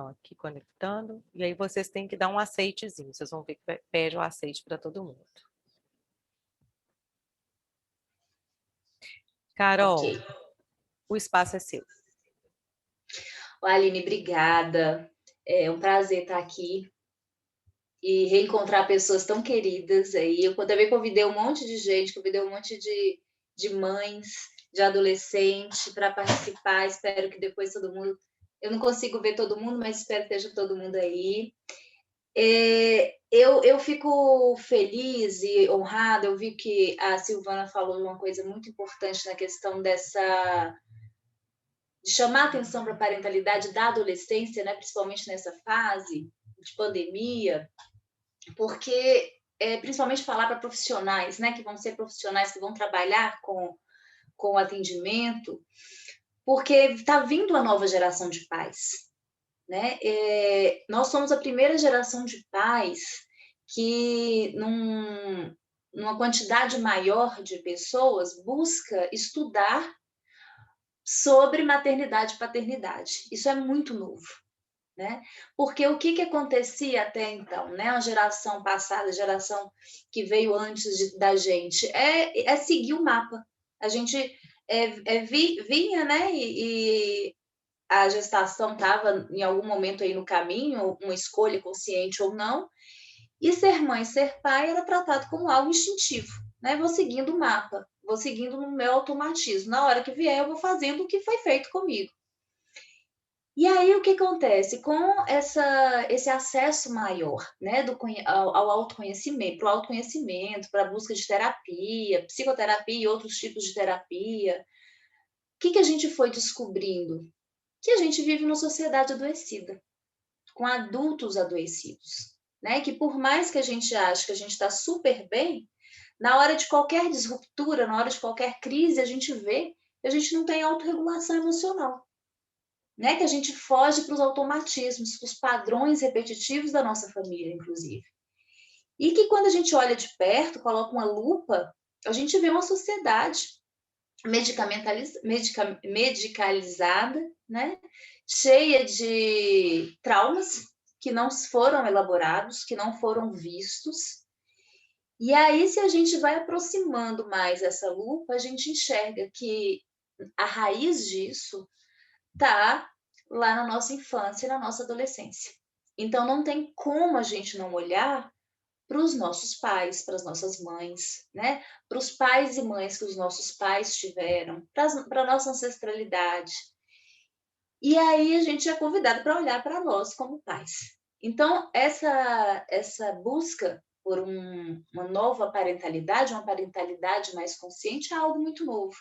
aqui conectando, e aí vocês têm que dar um aceitezinho, vocês vão ver que pede o aceite para todo mundo. Ok. Carol, o espaço é seu. Aline, obrigada. É um prazer estar aqui e reencontrar pessoas tão queridas aí. Eu também convidei um monte de gente, convidei um monte de mães, de adolescente para participar. Espero que depois todo mundo. Eu não consigo ver todo mundo, mas espero que esteja todo mundo aí. Eu fico feliz e honrada. Eu vi que a Silvana falou uma coisa muito importante na questão de chamar atenção para a parentalidade da adolescência, né, principalmente nessa fase de pandemia, porque principalmente falar para profissionais, né, que vão ser profissionais que vão trabalhar com o atendimento, porque está vindo a nova geração de pais, né? Nós somos a primeira geração de pais que, numa quantidade maior de pessoas, busca estudar sobre maternidade e paternidade. Isso é muito novo, né? Porque o que acontecia até então, né? A geração passada, a geração que veio antes da gente, é seguir o mapa. A gente vinha, né? E a gestação estava em algum momento aí no caminho, uma escolha consciente ou não, e ser mãe, ser pai era tratado como algo instintivo, né? Vou seguindo o mapa, vou seguindo no meu automatismo. Na hora que vier, eu vou fazendo o que foi feito comigo. E aí o que acontece? Com esse acesso maior, né, ao autoconhecimento, para o autoconhecimento, para a busca de terapia, psicoterapia e outros tipos de terapia, o que a gente foi descobrindo? Que a gente vive numa sociedade adoecida, com adultos adoecidos, né? Que por mais que a gente ache que a gente está super bem, na hora de qualquer disruptura, na hora de qualquer crise, a gente vê que a gente não tem autorregulação emocional, né? Que a gente foge para os automatismos, para os padrões repetitivos da nossa família, inclusive. E que quando a gente olha de perto, coloca uma lupa, a gente vê uma sociedade medicalizada, né? Cheia de traumas que não foram elaborados, que não foram vistos. E aí, se a gente vai aproximando mais essa lupa, a gente enxerga que a raiz disso está lá na nossa infância e na nossa adolescência. Então, não tem como a gente não olhar para os nossos pais, para as nossas mães, né? Para os pais e mães que os nossos pais tiveram, para a nossa ancestralidade. E aí a gente é convidado para olhar para nós como pais. Então, essa busca por uma nova parentalidade, uma parentalidade mais consciente, é algo muito novo.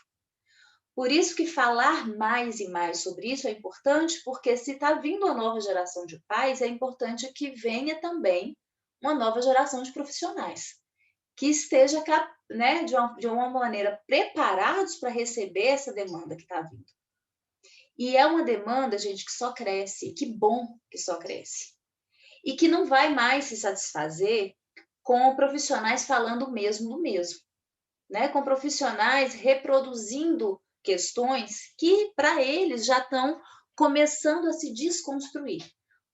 Por isso que falar mais e mais sobre isso é importante, porque se está vindo uma nova geração de pais, é importante que venha também uma nova geração de profissionais, que esteja, né, de uma maneira preparados para receber essa demanda que está vindo. E é uma demanda, gente, que só cresce, que bom que só cresce. E que não vai mais se satisfazer com profissionais falando o mesmo do mesmo, né? Com profissionais reproduzindo questões que, para eles, já estão começando a se desconstruir.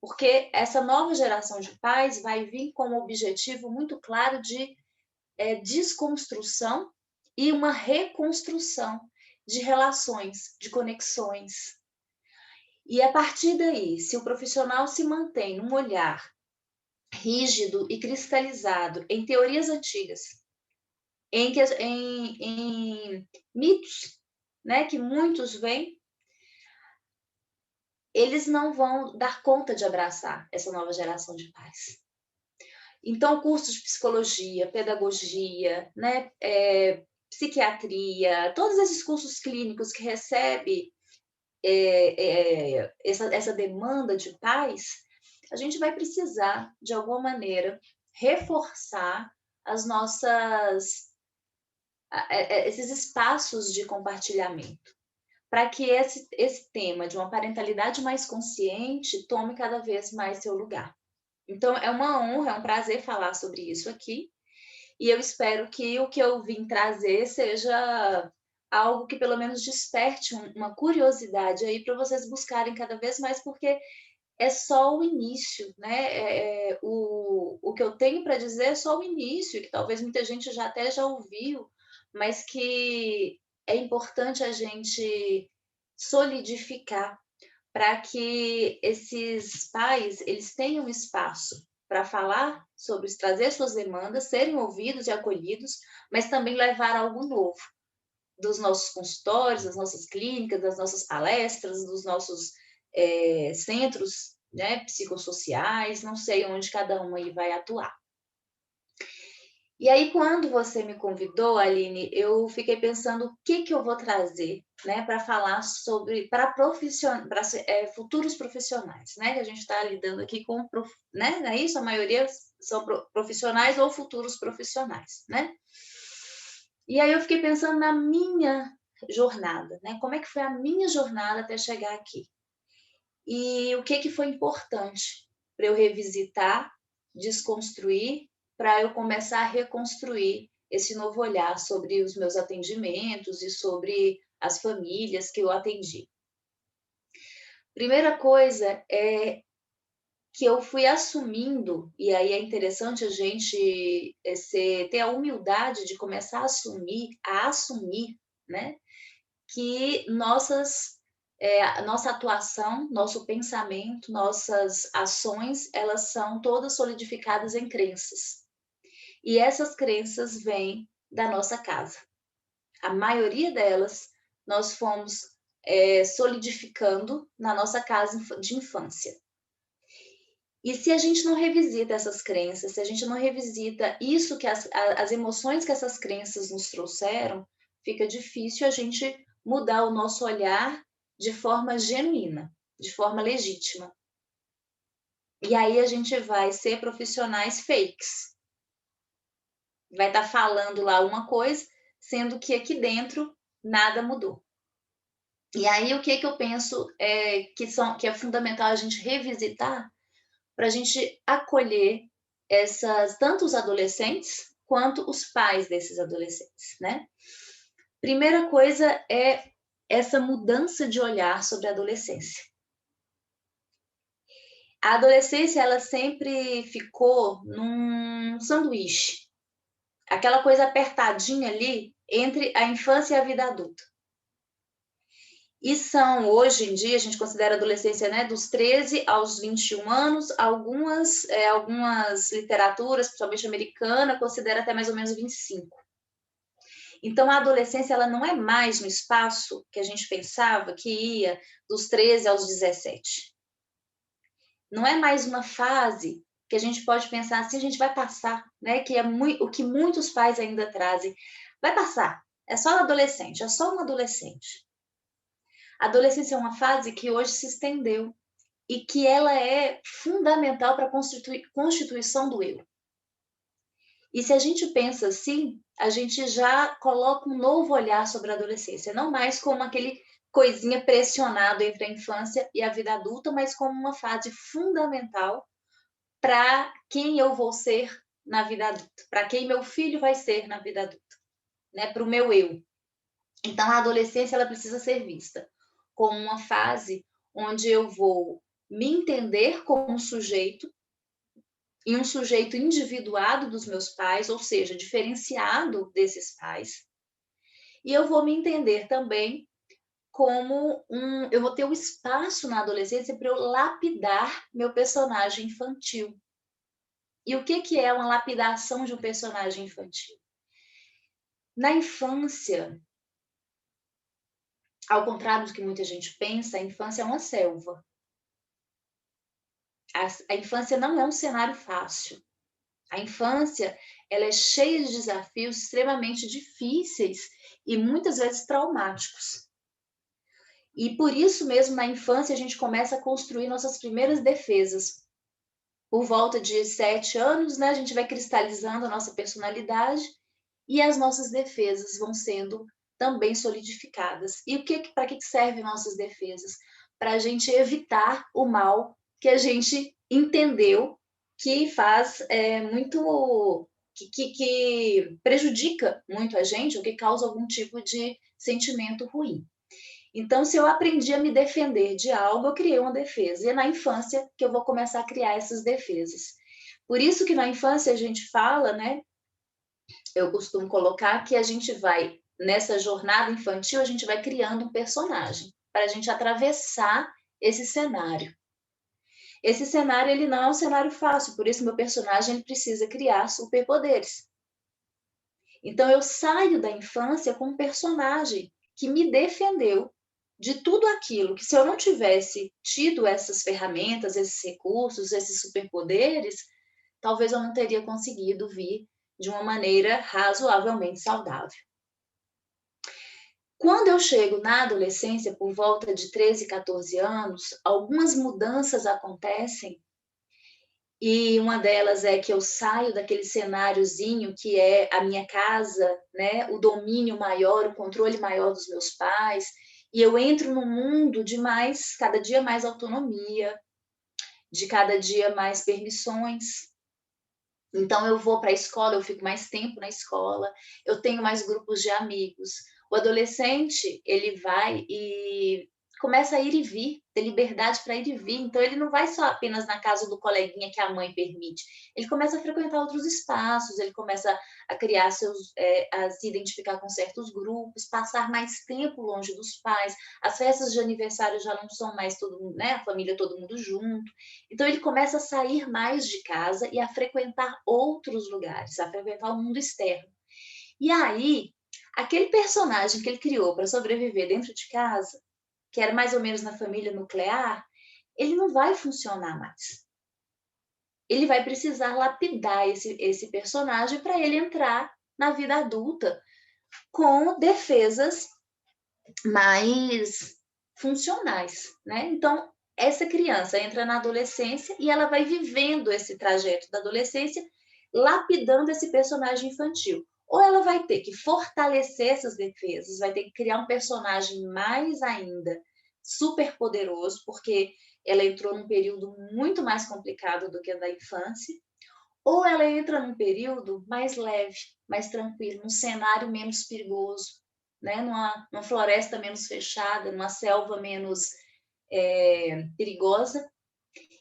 Porque essa nova geração de pais vai vir com um objetivo muito claro de desconstrução e uma reconstrução de relações, de conexões. E a partir daí, se o profissional se mantém num olhar rígido e cristalizado em teorias antigas, em mitos, né, que muitos veem, eles não vão dar conta de abraçar essa nova geração de pais. Então, cursos de psicologia, pedagogia, né, psiquiatria, todos esses cursos clínicos que recebe essa demanda de pais, a gente vai precisar, de alguma maneira, reforçar as nossas esses espaços de compartilhamento, para que esse tema de uma parentalidade mais consciente tome cada vez mais seu lugar. Então, é uma honra, é um prazer falar sobre isso aqui, e eu espero que o que eu vim trazer seja algo que pelo menos desperte uma curiosidade aí para vocês buscarem cada vez mais, porque é só o início, né? O que eu tenho para dizer é só o início, que talvez muita gente já até já ouviu, mas que é importante a gente solidificar para que esses pais eles tenham espaço para falar sobre trazer suas demandas, serem ouvidos e acolhidos, mas também levar algo novo dos nossos consultórios, das nossas clínicas, das nossas palestras, dos nossos centros, né, psicossociais, não sei onde cada um aí vai atuar. E aí, quando você me convidou, Aline, eu fiquei pensando o que eu vou trazer, né, para falar sobre para futuros profissionais, né, que a gente está lidando aqui com, né, não é isso? A maioria são profissionais ou futuros profissionais, né? E aí eu fiquei pensando na minha jornada, né? Como é que foi a minha jornada até chegar aqui? E o que foi importante para eu revisitar, desconstruir, para eu começar a reconstruir esse novo olhar sobre os meus atendimentos e sobre as famílias que eu atendi. Primeira coisa é que eu fui assumindo, e aí é interessante a gente ter a humildade de começar a assumir, né, que nossa atuação, nosso pensamento, nossas ações, elas são todas solidificadas em crenças. E essas crenças vêm da nossa casa. A maioria delas nós fomos solidificando na nossa casa de infância. E se a gente não revisita essas crenças, se a gente não revisita isso que as emoções que essas crenças nos trouxeram, fica difícil a gente mudar o nosso olhar de forma genuína, de forma legítima. E aí a gente vai ser profissionais fakes. Vai estar falando lá uma coisa, sendo que aqui dentro nada mudou. E aí o que eu penso que é fundamental a gente revisitar para a gente acolher tanto os adolescentes quanto os pais desses adolescentes, né? Primeira coisa é essa mudança de olhar sobre a adolescência. A adolescência, ela sempre ficou num sanduíche, aquela coisa apertadinha ali entre a infância e a vida adulta. E hoje em dia, a gente considera a adolescência, né, dos 13 aos 21 anos, algumas literaturas, principalmente americana, considera até mais ou menos 25. Então, a adolescência, ela não é mais no espaço que a gente pensava que ia dos 13 aos 17. Não é mais uma fase que a gente pode pensar assim, a gente vai passar, né, que é o que muitos pais ainda trazem. Vai passar, é só um adolescente, é só um adolescente. A adolescência é uma fase que hoje se estendeu e que ela é fundamental para a constituição do eu. E se a gente pensa assim, a gente já coloca um novo olhar sobre a adolescência, não mais como aquele coisinha pressionado entre a infância e a vida adulta, mas como uma fase fundamental para quem eu vou ser na vida adulta, para quem meu filho vai ser na vida adulta, né? Para o meu eu. Então, a adolescência ela precisa ser vista como uma fase onde eu vou me entender como um sujeito, e um sujeito individuado dos meus pais, ou seja, diferenciado desses pais, e eu vou me entender também como eu vou ter um espaço na adolescência para eu lapidar meu personagem infantil. E o que é uma lapidação de um personagem infantil? Na infância, ao contrário do que muita gente pensa, a infância é uma selva. A infância não é um cenário fácil. A infância, ela é cheia de desafios extremamente difíceis e muitas vezes traumáticos. E por isso mesmo, na infância, a gente começa a construir nossas primeiras defesas. Por volta de 7 anos, né, a gente vai cristalizando a nossa personalidade e as nossas defesas vão sendo também solidificadas. E para que servem nossas defesas? Para a gente evitar o mal que a gente entendeu que faz muito, que prejudica muito a gente, ou que causa algum tipo de sentimento ruim. Então, se eu aprendi a me defender de algo, eu criei uma defesa. E é na infância que eu vou começar a criar essas defesas. Por isso que na infância a gente fala, né? Eu costumo colocar que a gente vai, nessa jornada infantil, a gente vai criando um personagem para a gente atravessar esse cenário. Esse cenário, ele não é um cenário fácil, por isso meu personagem ele precisa criar superpoderes. Então eu saio da infância com um personagem que me defendeu de tudo aquilo que, se eu não tivesse tido essas ferramentas, esses recursos, esses superpoderes, talvez eu não teria conseguido vir de uma maneira razoavelmente saudável. Quando eu chego na adolescência, por volta de 13, 14 anos, algumas mudanças acontecem, e uma delas é que eu saio daquele cenáriozinho que é a minha casa, né, o domínio maior, o controle maior dos meus pais, e eu entro num mundo de cada dia mais autonomia, de cada dia mais permissões. Então eu vou para a escola, eu fico mais tempo na escola, eu tenho mais grupos de amigos. O adolescente, ele vai e começa a ir e vir, ter liberdade para ir e vir. Então ele não vai só apenas na casa do coleguinha que a mãe permite. Ele começa a frequentar outros espaços, ele começa a criar a se identificar com certos grupos, passar mais tempo longe dos pais. As festas de aniversário já não são mais todo mundo, né, a família todo mundo junto. Então ele começa a sair mais de casa e a frequentar outros lugares, a frequentar o mundo externo. E aí, aquele personagem que ele criou para sobreviver dentro de casa, que era mais ou menos na família nuclear, ele não vai funcionar mais. Ele vai precisar lapidar esse personagem para ele entrar na vida adulta com defesas mais funcionais, né? Então, essa criança entra na adolescência e ela vai vivendo esse trajeto da adolescência, lapidando esse personagem infantil. Ou ela vai ter que fortalecer essas defesas, vai ter que criar um personagem mais ainda super poderoso, porque ela entrou num período muito mais complicado do que a da infância, ou ela entra num período mais leve, mais tranquilo, num cenário menos perigoso, né? Numa floresta menos fechada, numa selva menos perigosa.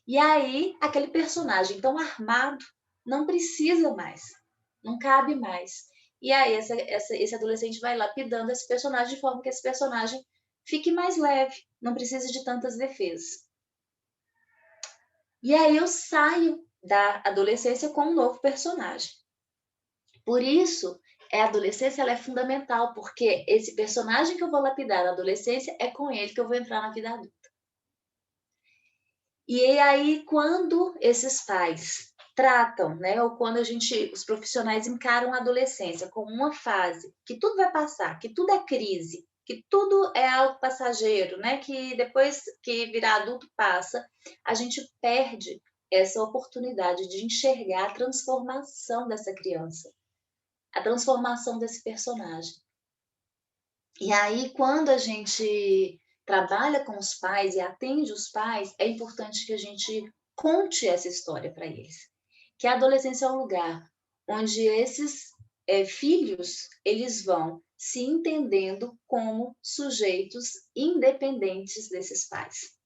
E aí, aquele personagem tão armado não precisa mais, não cabe mais. E aí, esse adolescente vai lapidando esse personagem de forma que esse personagem fique mais leve, não precise de tantas defesas. E aí eu saio da adolescência com um novo personagem. Por isso, a adolescência ela é fundamental, porque esse personagem que eu vou lapidar na adolescência é com ele que eu vou entrar na vida adulta. E aí, quando esses pais tratam, né, ou quando os profissionais encaram a adolescência como uma fase que tudo vai passar, que tudo é crise, que tudo é algo passageiro, né, que depois que virar adulto passa, a gente perde essa oportunidade de enxergar a transformação dessa criança, a transformação desse personagem. E aí, quando a gente trabalha com os pais e atende os pais, é importante que a gente conte essa história para eles. Que a adolescência é um lugar onde esses filhos, eles vão se entendendo como sujeitos independentes desses pais.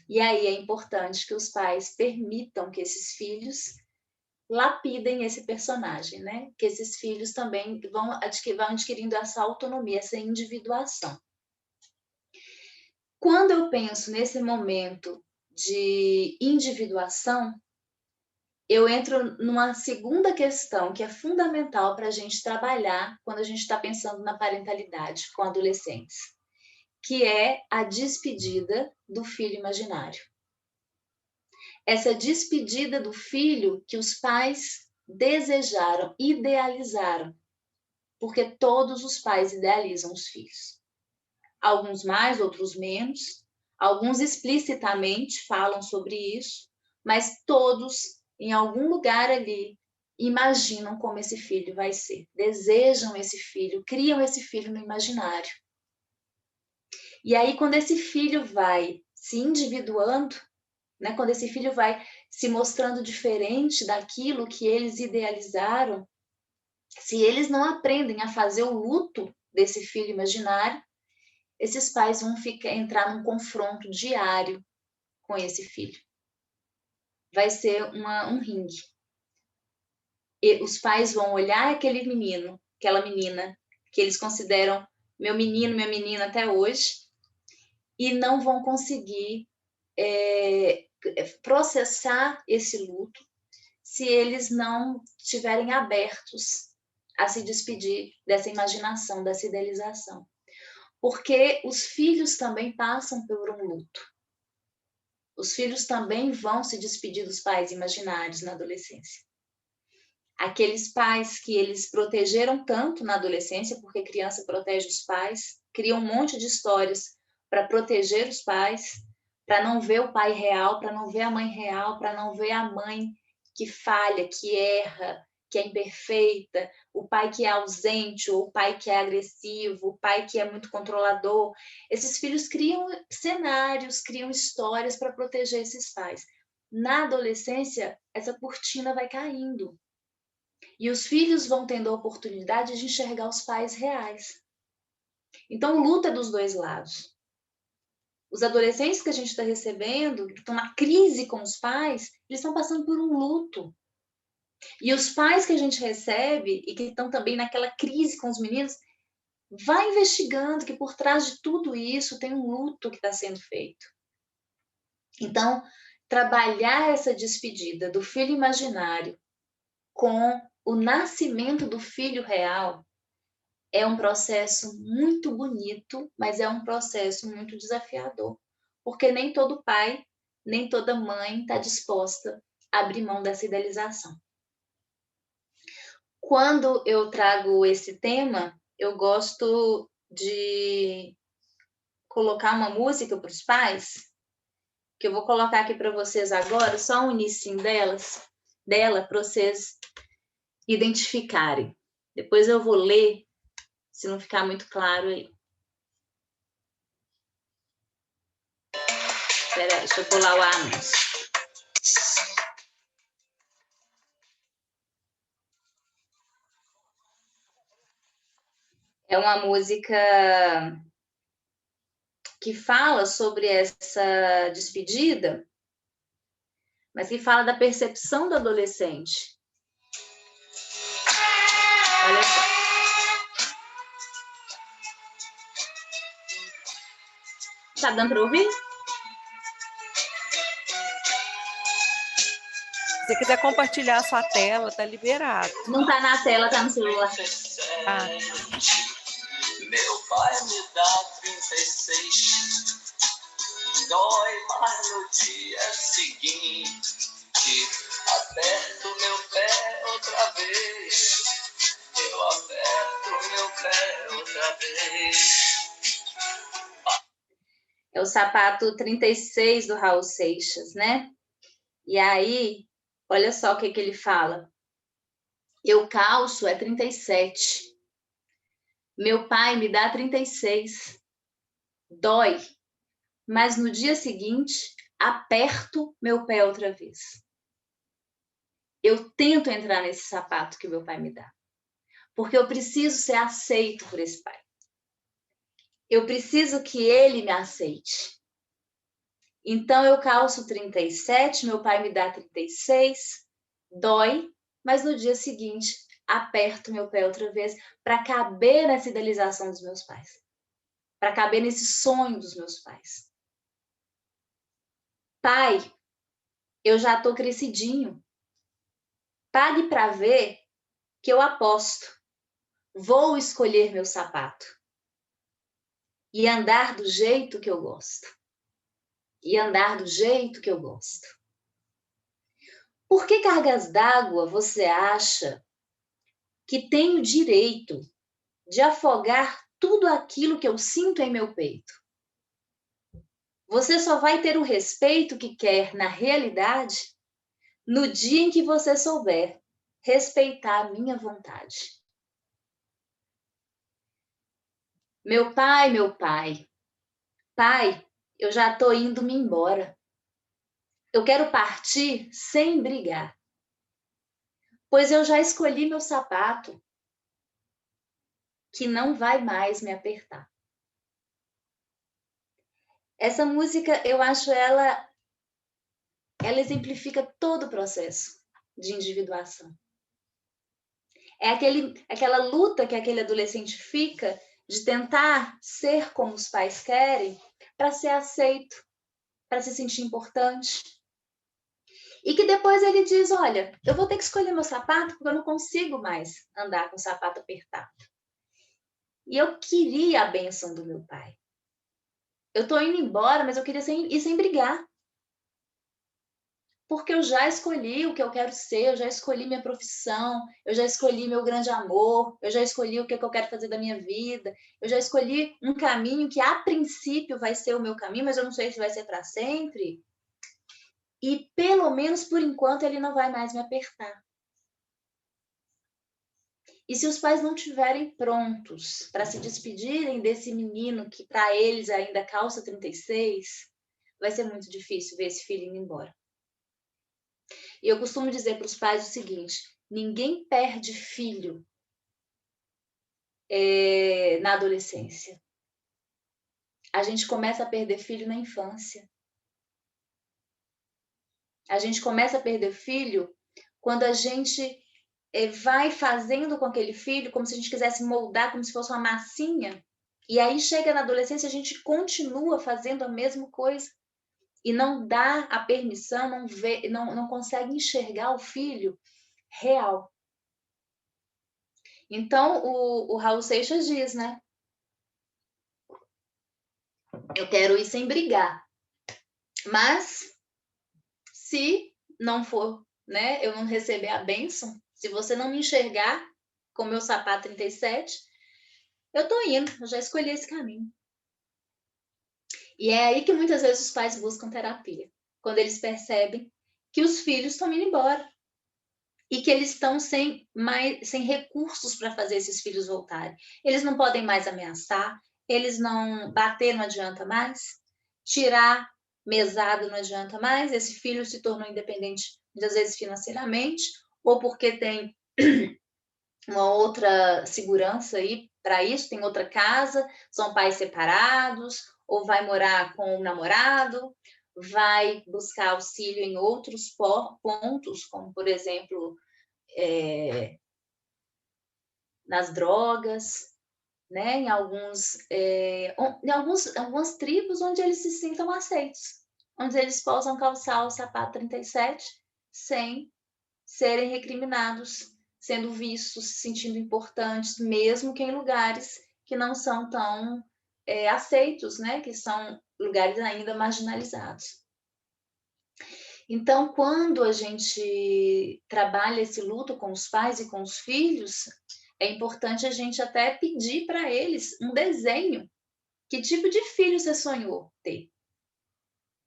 E aí é importante que os pais permitam que esses filhos lapidem esse personagem, né? Que esses filhos também vão adquirindo essa autonomia, essa individuação. Quando eu penso nesse momento de individuação, eu entro numa segunda questão que é fundamental para a gente trabalhar quando a gente está pensando na parentalidade com adolescentes, que é a despedida do filho imaginário. Essa despedida do filho que os pais desejaram, idealizaram, porque todos os pais idealizam os filhos. Alguns mais, outros menos, alguns explicitamente falam sobre isso, mas todos, em algum lugar ali, imaginam como esse filho vai ser, desejam esse filho, criam esse filho no imaginário. E aí, quando esse filho vai se individuando, né, quando esse filho vai se mostrando diferente daquilo que eles idealizaram, se eles não aprendem a fazer o luto desse filho imaginário, esses pais vão entrar num confronto diário com esse filho. Vai ser um ringue. E os pais vão olhar aquele menino, aquela menina, que eles consideram meu menino, minha menina até hoje, e não vão conseguir processar esse luto se eles não estiverem abertos a se despedir dessa imaginação, dessa idealização. Porque os filhos também passam por um luto. Os filhos também vão se despedir dos pais imaginários na adolescência. Aqueles pais que eles protegeram tanto na adolescência, porque criança protege os pais, criam um monte de histórias para proteger os pais, para não ver o pai real, para não ver a mãe real, para não ver a mãe que falha, que erra, que é imperfeita, o pai que é ausente, ou o pai que é agressivo, o pai que é muito controlador. Esses filhos criam cenários, criam histórias para proteger esses pais. Na adolescência, essa cortina vai caindo. E os filhos vão tendo a oportunidade de enxergar os pais reais. Então, luta dos dois lados. Os adolescentes que a gente está recebendo, que estão na crise com os pais, eles estão passando por um luto. E os pais que a gente recebe e que estão também naquela crise com os meninos, vai investigando que por trás de tudo isso tem um luto que está sendo feito. Então, trabalhar essa despedida do filho imaginário com o nascimento do filho real é um processo muito bonito, mas é um processo muito desafiador, porque nem todo pai, nem toda mãe está disposta a abrir mão dessa idealização. Quando eu trago esse tema, eu gosto de colocar uma música para os pais, que eu vou colocar aqui para vocês agora, só um início dela, para vocês identificarem. Depois eu vou ler, se não ficar muito claro aí. Espera aí, deixa eu pular o anúncio. É uma música que fala sobre essa despedida, mas que fala da percepção do adolescente. Olha só. Tá dando para ouvir? Se você quiser compartilhar a sua tela, tá liberado. Não tá na tela, tá no celular. Ah. Meu pai me dá 36. Dói, mas no dia seguinte aperto meu pé outra vez. Eu aperto meu pé outra vez. É o sapato 36 do Raul Seixas, né? E aí, olha só o que ele fala. Eu calço é 37. Meu pai me dá 36. Dói, mas no dia seguinte aperto meu pé outra vez. Eu tento entrar nesse sapato que meu pai me dá, porque eu preciso ser aceito por esse pai. Eu preciso que ele me aceite. Então eu calço 37, meu pai me dá 36, dói, mas no dia seguinte aperto meu pé outra vez para caber nessa idealização dos meus pais, para caber nesse sonho dos meus pais. Pai, eu já tô crescidinho. Pague para ver que eu aposto. Vou escolher meu sapato e andar do jeito que eu gosto. E andar do jeito que eu gosto. Por que cargas d'água você acha que tenho direito de afogar tudo aquilo que eu sinto em meu peito? Você só vai ter o respeito que quer na realidade no dia em que você souber respeitar a minha vontade. Meu pai, eu já estou indo-me embora. Eu quero partir sem brigar, pois eu já escolhi meu sapato, que não vai mais me apertar. Essa música, eu acho ela exemplifica todo o processo de individuação. É aquela luta que aquele adolescente fica de tentar ser como os pais querem para ser aceito, para se sentir importante. E que depois ele diz, olha, eu vou ter que escolher meu sapato porque eu não consigo mais andar com o sapato apertado. E eu queria a bênção do meu pai. Eu estou indo embora, mas eu queria ir sem brigar. Porque eu já escolhi o que eu quero ser, eu já escolhi minha profissão, eu já escolhi meu grande amor, eu já escolhi o que eu quero fazer da minha vida, eu já escolhi um caminho que a princípio vai ser o meu caminho, mas eu não sei se vai ser para sempre. E pelo menos por enquanto ele não vai mais me apertar. E se os pais não estiverem prontos para se despedirem desse menino que para eles ainda calça 36, vai ser muito difícil ver esse filho indo embora. E eu costumo dizer para os pais o seguinte: ninguém perde filho na adolescência. A gente começa a perder filho na infância. A gente começa a perder filho quando a gente vai fazendo com aquele filho como se a gente quisesse moldar como se fosse uma massinha. E aí chega na adolescência, a gente continua fazendo a mesma coisa. E não dá a permissão, não consegue enxergar o filho real. Então, o Raul Seixas diz, né? Eu quero ir sem brigar. Mas, se não for, né? Eu não receber a bênção, se você não me enxergar com meu sapato 37, eu tô indo, eu já escolhi esse caminho. E é aí que muitas vezes os pais buscam terapia. Quando eles percebem que os filhos estão indo embora. E que eles estão sem recursos para fazer esses filhos voltarem. Eles não podem mais ameaçar, eles não bater não adianta mais, tirar mesada não adianta mais, esse filho se tornou independente muitas vezes financeiramente, ou porque tem uma outra segurança aí para isso, tem outra casa, são pais separados, ou vai morar com o namorado, vai buscar auxílio em outros pontos, como, por exemplo, nas drogas, né? Em algumas tribos onde eles se sintam aceitos, onde eles possam calçar o sapato 37 sem serem recriminados, sendo vistos, se sentindo importantes, mesmo que em lugares que não são tão aceitos, né? Que são lugares ainda marginalizados. Então, quando a gente trabalha esse luto com os pais e com os filhos, é importante a gente até pedir para eles um desenho. Que tipo de filho você sonhou ter?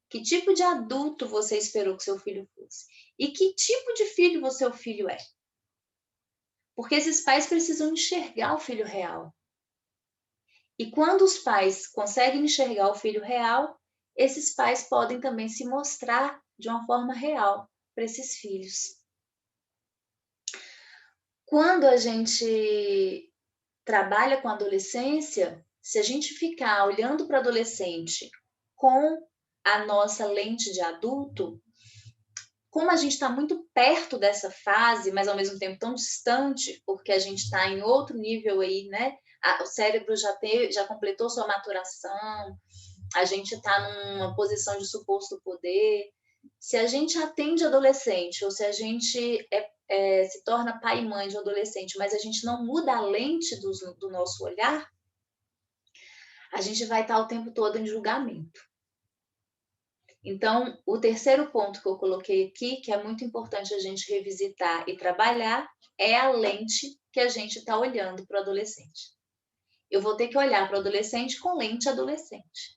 Que tipo de adulto você esperou que seu filho fosse? E que tipo de filho você ou filho é? Porque esses pais precisam enxergar o filho real. E quando os pais conseguem enxergar o filho real, esses pais podem também se mostrar de uma forma real para esses filhos. Quando a gente trabalha com adolescência, se a gente ficar olhando para o adolescente com a nossa lente de adulto, como a gente está muito perto dessa fase, mas ao mesmo tempo tão distante, porque a gente está em outro nível aí, né? O cérebro já completou sua maturação, a gente está numa posição de suposto poder. Se a gente atende adolescente, ou se a gente se torna pai e mãe de um adolescente, mas a gente não muda a lente do nosso olhar, a gente vai estar o tempo todo em julgamento. Então, o terceiro ponto que eu coloquei aqui, que é muito importante a gente revisitar e trabalhar, é a lente que a gente está olhando para o adolescente. Eu vou ter que olhar para o adolescente com lente adolescente.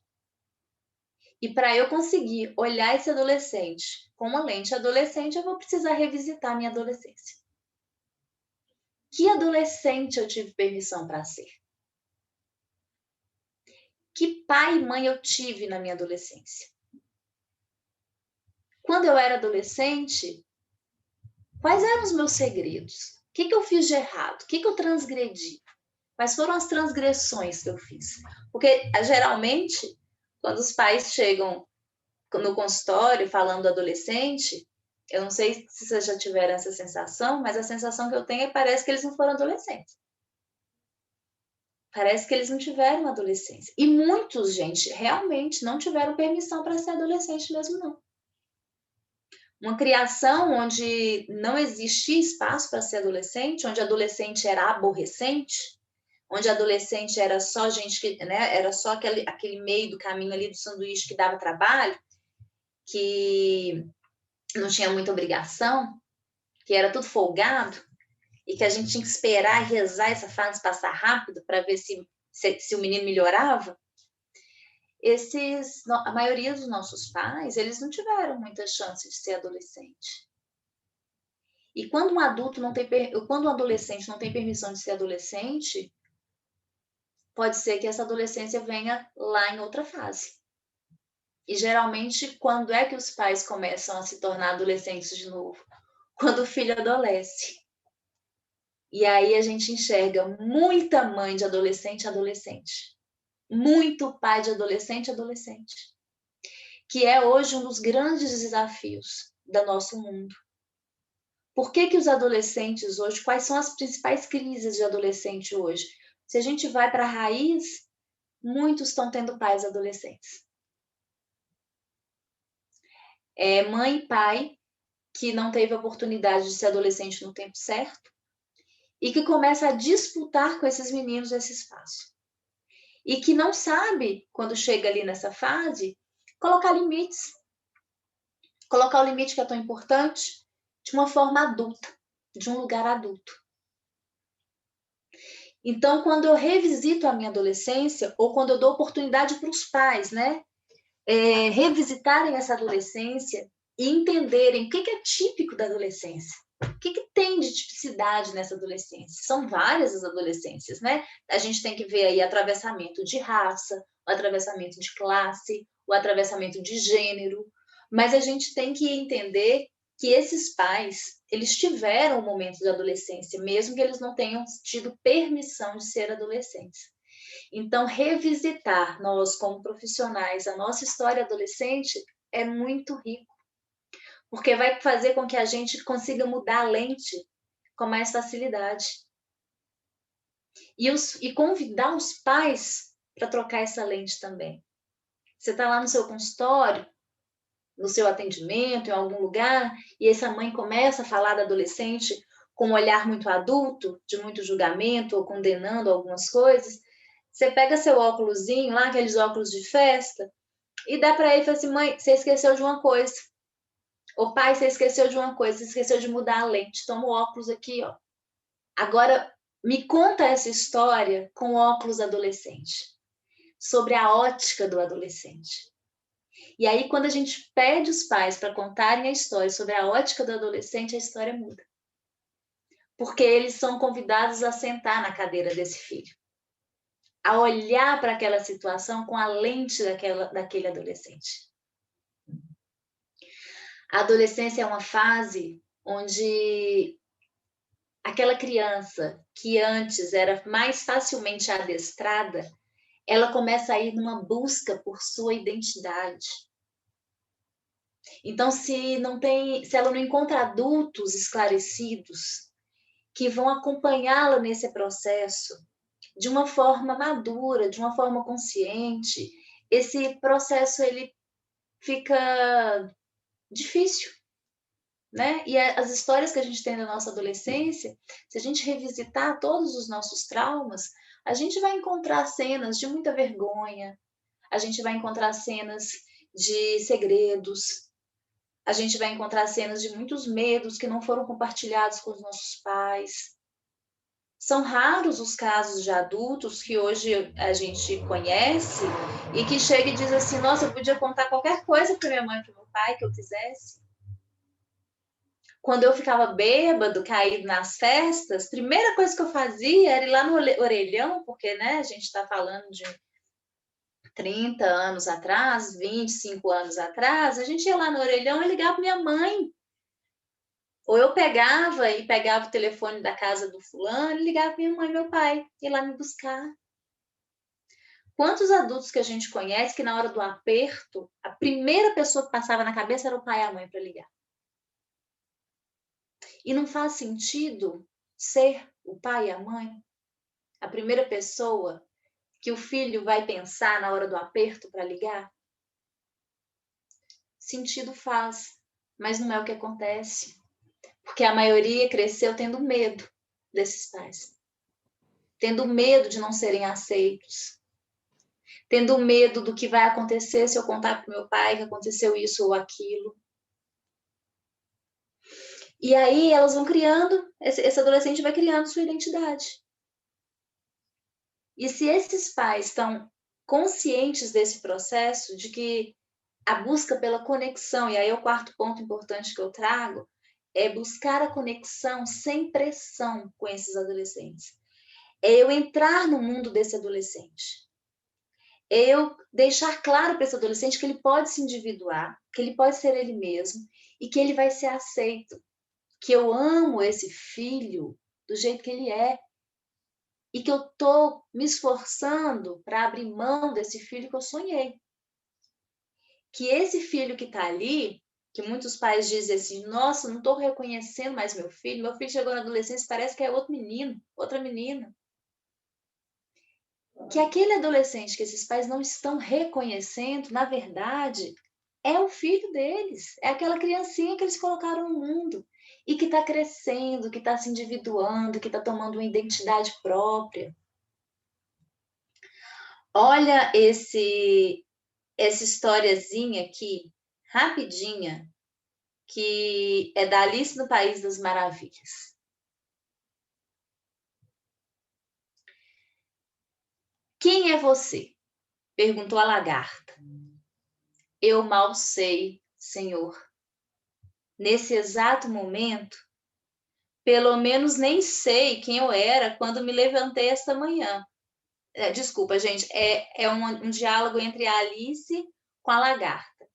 E para eu conseguir olhar esse adolescente com uma lente adolescente, eu vou precisar revisitar a minha adolescência. Que adolescente eu tive permissão para ser? Que pai e mãe eu tive na minha adolescência? Quando eu era adolescente, quais eram os meus segredos? O que eu fiz de errado? O que eu transgredi? Quais foram as transgressões que eu fiz? Porque, geralmente, quando os pais chegam no consultório falando do adolescente, eu não sei se vocês já tiveram essa sensação, mas a sensação que eu tenho é que parece que eles não foram adolescentes. Parece que eles não tiveram adolescência. E muitos, gente, realmente não tiveram permissão para ser adolescente mesmo, não. Uma criação onde não existia espaço para ser adolescente, onde adolescente era aborrecente, onde adolescente era só gente que, né, era só aquele meio do caminho ali do sanduíche que dava trabalho, que não tinha muita obrigação, que era tudo folgado, e que a gente tinha que esperar e rezar essa fase passar rápido para ver se o menino melhorava. A maioria dos nossos pais, eles não tiveram muita chance de ser adolescente. E quando um adolescente não tem permissão de ser adolescente, pode ser que essa adolescência venha lá em outra fase. E geralmente, quando é que os pais começam a se tornar adolescentes de novo? Quando o filho adolesce. E aí a gente enxerga muita mãe de adolescente, muito pai de adolescente, que é hoje um dos grandes desafios do nosso mundo. Por que os adolescentes hoje, quais são as principais crises de adolescente hoje? Se a gente vai para a raiz, muitos estão tendo pais adolescentes. Mãe e pai que não teve a oportunidade de ser adolescente no tempo certo e que começa a disputar com esses meninos esse espaço. E que não sabe, quando chega ali nessa fase, colocar limites. Colocar o limite que é tão importante de uma forma adulta, de um lugar adulto. Então, quando eu revisito a minha adolescência, ou quando eu dou oportunidade para os pais, né, revisitarem essa adolescência e entenderem o que é típico da adolescência. O que tem de tipicidade nessa adolescência? São várias as adolescências, né? A gente tem que ver aí atravessamento de raça, o atravessamento de classe, o atravessamento de gênero, mas a gente tem que entender que esses pais, eles tiveram um momento de adolescência, mesmo que eles não tenham tido permissão de ser adolescentes. Então, revisitar nós, como profissionais, a nossa história adolescente é muito rico, porque vai fazer com que a gente consiga mudar a lente com mais facilidade. E convidar os pais para trocar essa lente também. Você está lá no seu consultório, no seu atendimento, em algum lugar, e essa mãe começa a falar da adolescente com um olhar muito adulto, de muito julgamento, ou condenando algumas coisas. Você pega seu óculosinho lá, aqueles óculos de festa, e dá para ele e fala assim, mãe, você esqueceu de uma coisa. Ô pai, você esqueceu de uma coisa, você esqueceu de mudar a lente. Toma o óculos aqui, ó. Agora, me conta essa história com óculos adolescente, sobre a ótica do adolescente. E aí, quando a gente pede os pais para contarem a história sobre a ótica do adolescente, a história muda. Porque eles são convidados a sentar na cadeira desse filho, a olhar para aquela situação com a lente daquele adolescente. A adolescência é uma fase onde aquela criança que antes era mais facilmente adestrada, ela começa a ir numa busca por sua identidade. Então, se ela não encontra adultos esclarecidos que vão acompanhá-la nesse processo de uma forma madura, de uma forma consciente, esse processo ele fica difícil, né? E as histórias que a gente tem da nossa adolescência, se a gente revisitar todos os nossos traumas, a gente vai encontrar cenas de muita vergonha, a gente vai encontrar cenas de segredos, a gente vai encontrar cenas de muitos medos que não foram compartilhados com os nossos pais. São raros os casos de adultos que hoje a gente conhece e que chega e diz assim, nossa, eu podia contar qualquer coisa para minha mãe e para meu pai que eu quisesse. Quando eu ficava bêbado, caído nas festas, a primeira coisa que eu fazia era ir lá no orelhão, porque, né, a gente está falando de 30 anos atrás, 25 anos atrás, a gente ia lá no orelhão e ligava para minha mãe. Ou eu pegava o telefone da casa do fulano e ligava para minha mãe e meu pai, ir lá me buscar. Quantos adultos que a gente conhece que na hora do aperto, a primeira pessoa que passava na cabeça era o pai e a mãe para ligar? E não faz sentido ser o pai e a mãe a primeira pessoa que o filho vai pensar na hora do aperto para ligar? Sentido faz, mas não é o que acontece. Porque a maioria cresceu tendo medo desses pais. Tendo medo de não serem aceitos. Tendo medo do que vai acontecer se eu contar para o meu pai que aconteceu isso ou aquilo. E aí elas vão criando, esse adolescente vai criando sua identidade. E se esses pais estão conscientes desse processo, de que a busca pela conexão, e aí é o quarto ponto importante que eu trago, é buscar a conexão sem pressão com esses adolescentes. É eu entrar no mundo desse adolescente. É eu deixar claro para esse adolescente que ele pode se individuar, que ele pode ser ele mesmo e que ele vai ser aceito. Que eu amo esse filho do jeito que ele é e que eu estou me esforçando para abrir mão desse filho que eu sonhei. Que esse filho que está ali, que muitos pais dizem assim, nossa, não estou reconhecendo mais meu filho chegou na adolescência, parece que é outro menino, outra menina. Que aquele adolescente que esses pais não estão reconhecendo, na verdade, é o filho deles, é aquela criancinha que eles colocaram no mundo e que está crescendo, que está se individuando, que está tomando uma identidade própria. Olha essa historiazinha aqui, rapidinha, que é da Alice no País das Maravilhas. Quem é você? Perguntou a lagarta. Eu mal sei, senhor. Nesse exato momento, pelo menos nem sei quem eu era quando me levantei esta manhã. Desculpa, gente, é um diálogo entre a Alice com a lagarta.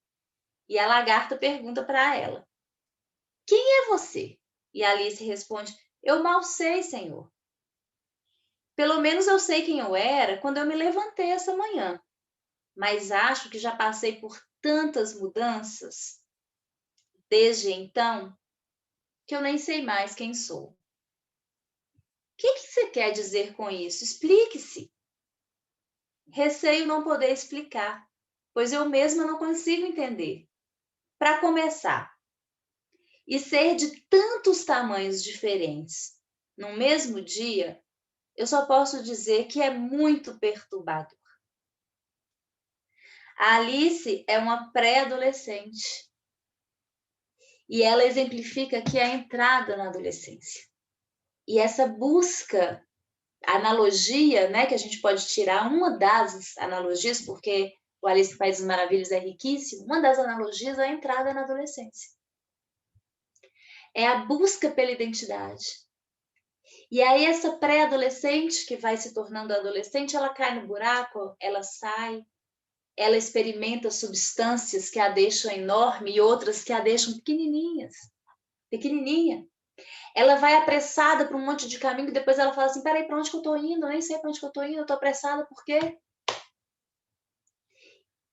E a lagarta pergunta para ela, quem é você? E a Alice responde, eu mal sei, senhor. Pelo menos eu sei quem eu era quando eu me levantei essa manhã. Mas acho que já passei por tantas mudanças desde então que eu nem sei mais quem sou. O que você quer dizer com isso? Explique-se. Receio não poder explicar, pois eu mesma não consigo entender. Para começar, e ser de tantos tamanhos diferentes no mesmo dia, eu só posso dizer que é muito perturbador. A Alice é uma pré-adolescente e ela exemplifica aqui a entrada na adolescência. E essa busca, analogia, né, que a gente pode tirar, uma das analogias, porque o Alice no País das Maravilhas é riquíssimo, uma das analogias é a entrada na adolescência. É a busca pela identidade. E aí essa pré-adolescente que vai se tornando adolescente, ela cai no buraco, ela sai, ela experimenta substâncias que a deixam enorme e outras que a deixam pequenininha. Ela vai apressada para um monte de caminho e depois ela fala assim, peraí, para onde que eu estou indo? Eu nem sei para onde que eu estou indo, eu estou apressada, por quê?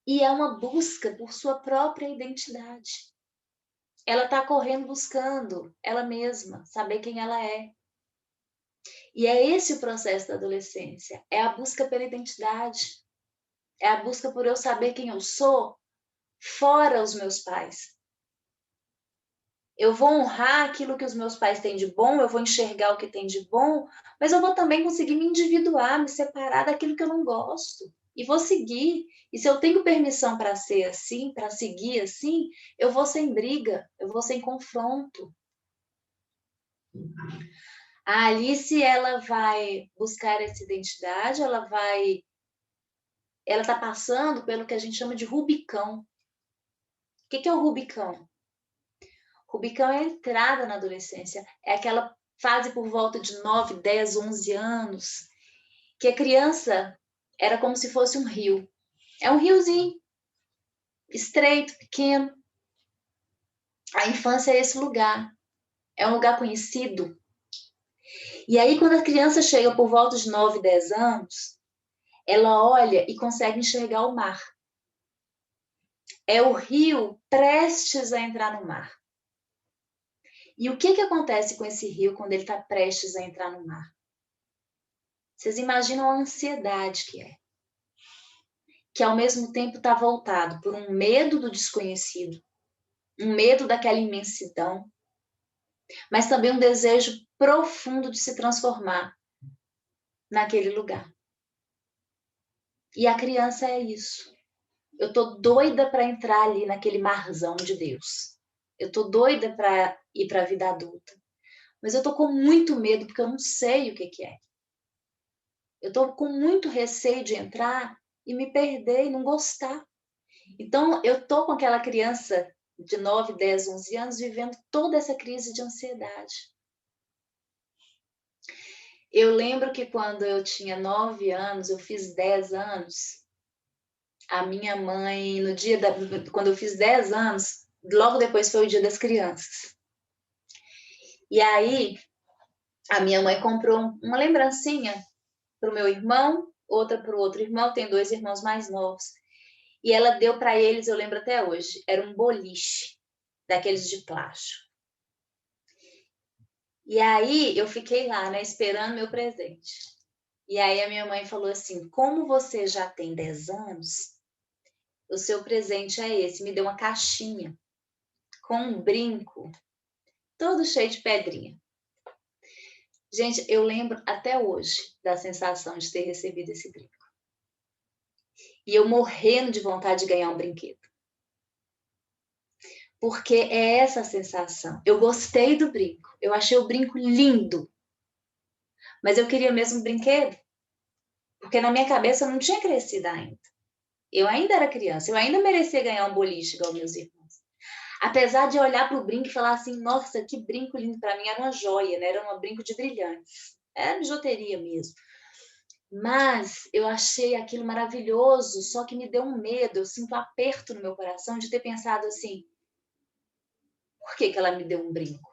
E é uma busca por sua própria identidade. Ela está correndo buscando ela mesma, saber quem ela é. E é esse o processo da adolescência, é a busca pela identidade. É a busca por eu saber quem eu sou, fora os meus pais. Eu vou honrar aquilo que os meus pais têm de bom, eu vou enxergar o que tem de bom, mas eu vou também conseguir me individuar, me separar daquilo que eu não gosto. E vou seguir. E se eu tenho permissão para ser assim, para seguir assim, eu vou sem briga, eu vou sem confronto. A Alice, ela vai buscar essa identidade, ela está passando pelo que a gente chama de Rubicão. O que é o Rubicão? Rubicão é a entrada na adolescência, é aquela fase por volta de 9, 10, 11 anos, que a criança era como se fosse um rio. É um riozinho, estreito, pequeno. A infância é esse lugar, é um lugar conhecido. E aí, quando a criança chega por volta de 9, 10 anos, ela olha e consegue enxergar o mar. É o rio prestes a entrar no mar. E o que acontece com esse rio quando ele está prestes a entrar no mar? Vocês imaginam a ansiedade que é. Que ao mesmo tempo está voltado por um medo do desconhecido, um medo daquela imensidão, mas também um desejo profundo de se transformar naquele lugar. E a criança é isso. Eu tô doida para entrar ali naquele marzão de Deus. Eu tô doida para ir para a vida adulta. Mas eu tô com muito medo porque eu não sei o que é. Eu tô com muito receio de entrar e me perder e não gostar. Então, eu tô com aquela criança de 9, 10, 11 anos vivendo toda essa crise de ansiedade. Eu lembro que quando eu tinha 9 anos, eu fiz 10 anos, a minha mãe, no dia quando eu fiz 10 anos, logo depois foi o Dia das Crianças. E aí, a minha mãe comprou uma lembrancinha para o meu irmão, outra para o outro irmão, tem 2 irmãos mais novos. E ela deu para eles, eu lembro até hoje, era um boliche, daqueles de plástico. E aí, eu fiquei lá, né, esperando meu presente. E aí, a minha mãe falou assim, como você já tem 10 anos, o seu presente é esse. Me deu uma caixinha com um brinco, todo cheio de pedrinha. Gente, eu lembro até hoje da sensação de ter recebido esse brinco. E eu morrendo de vontade de ganhar um brinquedo. Porque é essa a sensação. Eu gostei do brinco. Eu achei o brinco lindo. Mas eu queria mesmo um brinquedo. Porque na minha cabeça eu não tinha crescido ainda. Eu ainda era criança. Eu ainda merecia ganhar um boliche igual meus irmãos. Apesar de olhar para o brinco e falar assim, nossa, que brinco lindo. Para mim era uma joia, né? Era um brinco de brilhantes. Era bijuteria mesmo. Mas eu achei aquilo maravilhoso, só que me deu um medo. Eu sinto um aperto no meu coração de ter pensado assim, por que ela me deu um brinco?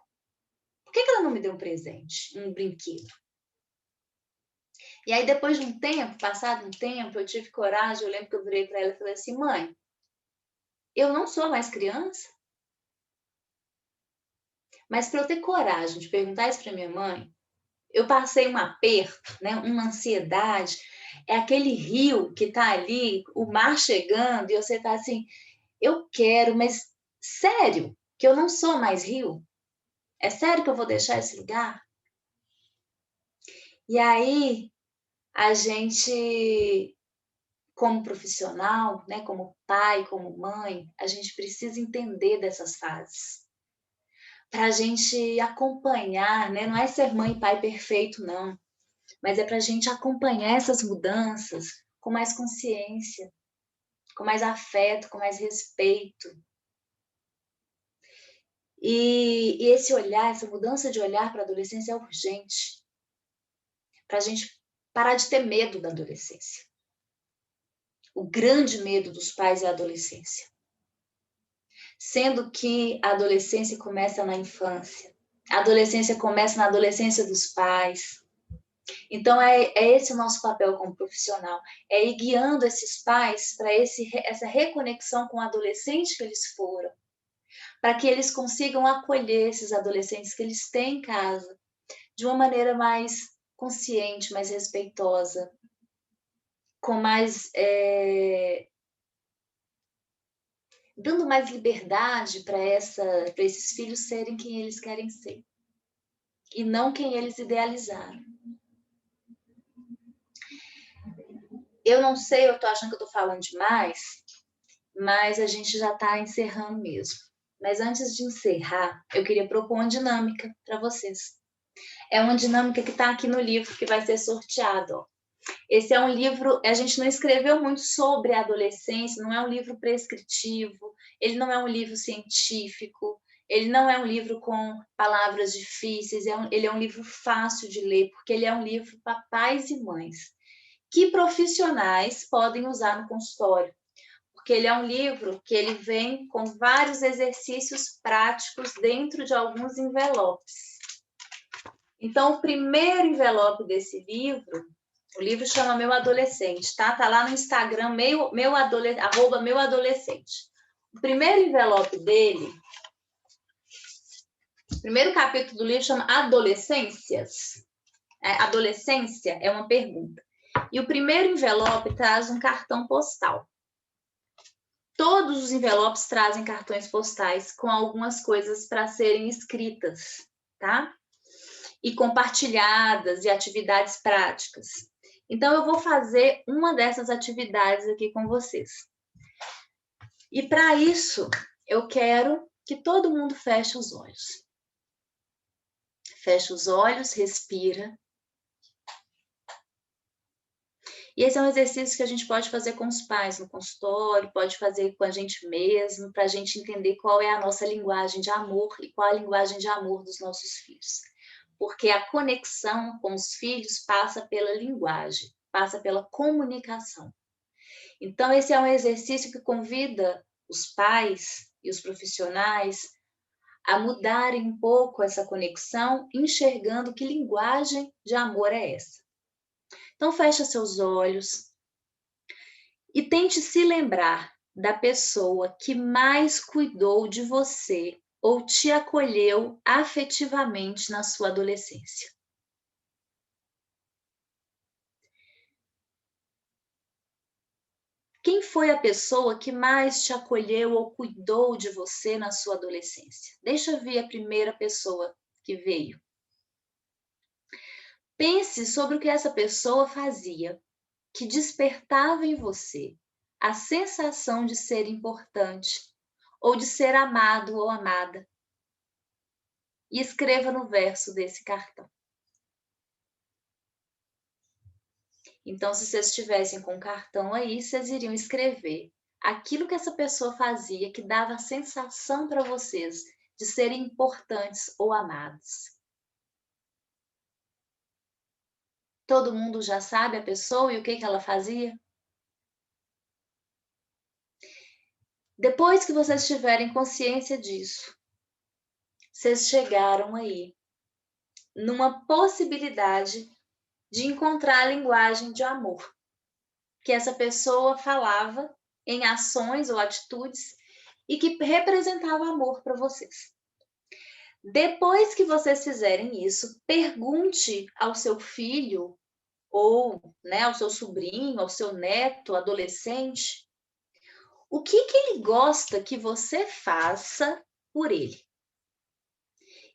Por que ela não me deu um presente, um brinquedo? E aí, depois de um tempo, passado um tempo, eu tive coragem, eu lembro que eu virei para ela e falei assim, mãe, eu não sou mais criança? Mas para eu ter coragem de perguntar isso para minha mãe, eu passei um aperto, né, uma ansiedade, é aquele rio que está ali, o mar chegando, e você está assim, eu quero, mas sério, que eu não sou mais rio? É sério que eu vou deixar esse lugar? E aí, a gente, como profissional, né, como pai, como mãe, a gente precisa entender dessas fases. Para a gente acompanhar, né? Não é ser mãe e pai perfeito, não. Mas é para a gente acompanhar essas mudanças com mais consciência, com mais afeto, com mais respeito. E esse olhar, essa mudança de olhar para a adolescência é urgente. Para a gente parar de ter medo da adolescência. O grande medo dos pais é a adolescência. Sendo que a adolescência começa na infância. A adolescência começa na adolescência dos pais. Então, é esse o nosso papel como profissional. É ir guiando esses pais para essa reconexão com o adolescente que eles foram. Para que eles consigam acolher esses adolescentes que eles têm em casa de uma maneira mais consciente, mais respeitosa, com mais... dando mais liberdade para esses filhos serem quem eles querem ser. E não quem eles idealizaram. Eu não sei, eu estou achando que eu estou falando demais, mas a gente já está encerrando mesmo. Mas antes de encerrar, eu queria propor uma dinâmica para vocês. É uma dinâmica que está aqui no livro que vai ser sorteado. Ó. Esse é um livro, a gente não escreveu muito sobre a adolescência, não é um livro prescritivo, ele não é um livro científico, ele não é um livro com palavras difíceis, ele é um livro fácil de ler, porque ele é um livro para pais e mães, que profissionais podem usar no consultório. Porque ele é um livro que ele vem com vários exercícios práticos dentro de alguns envelopes. Então, o primeiro envelope desse livro O livro chama Meu Adolescente, tá? Tá lá no Instagram, @ meu adolescente. O primeiro envelope dele, o primeiro capítulo do livro chama Adolescências. Adolescência é uma pergunta. E o primeiro envelope traz um cartão postal. Todos os envelopes trazem cartões postais com algumas coisas para serem escritas, tá? E compartilhadas e atividades práticas. Então, eu vou fazer uma dessas atividades aqui com vocês. E para isso, eu quero que todo mundo feche os olhos. Fecha os olhos, respira. E esse é um exercício que a gente pode fazer com os pais no consultório, pode fazer com a gente mesmo, para a gente entender qual é a nossa linguagem de amor e qual a linguagem de amor dos nossos filhos. Porque a conexão com os filhos passa pela linguagem, passa pela comunicação. Então, esse é um exercício que convida os pais e os profissionais a mudarem um pouco essa conexão, enxergando que linguagem de amor é essa. Então, fecha seus olhos e tente se lembrar da pessoa que mais cuidou de você ou te acolheu afetivamente na sua adolescência. Quem foi a pessoa que mais te acolheu ou cuidou de você na sua adolescência? Deixa eu ver a primeira pessoa que veio. Pense sobre o que essa pessoa fazia, que despertava em você a sensação de ser importante ou de ser amado ou amada. E escreva no verso desse cartão. Então, se vocês estivessem com o cartão aí, vocês iriam escrever aquilo que essa pessoa fazia que dava a sensação para vocês de serem importantes ou amados. Todo mundo já sabe a pessoa e o que ela fazia? Depois que vocês tiverem consciência disso, vocês chegaram aí numa possibilidade de encontrar a linguagem de amor que essa pessoa falava em ações ou atitudes e que representava amor para vocês. Depois que vocês fizerem isso, pergunte ao seu filho ou, ao seu sobrinho, ao seu neto, adolescente, o que ele gosta que você faça por ele.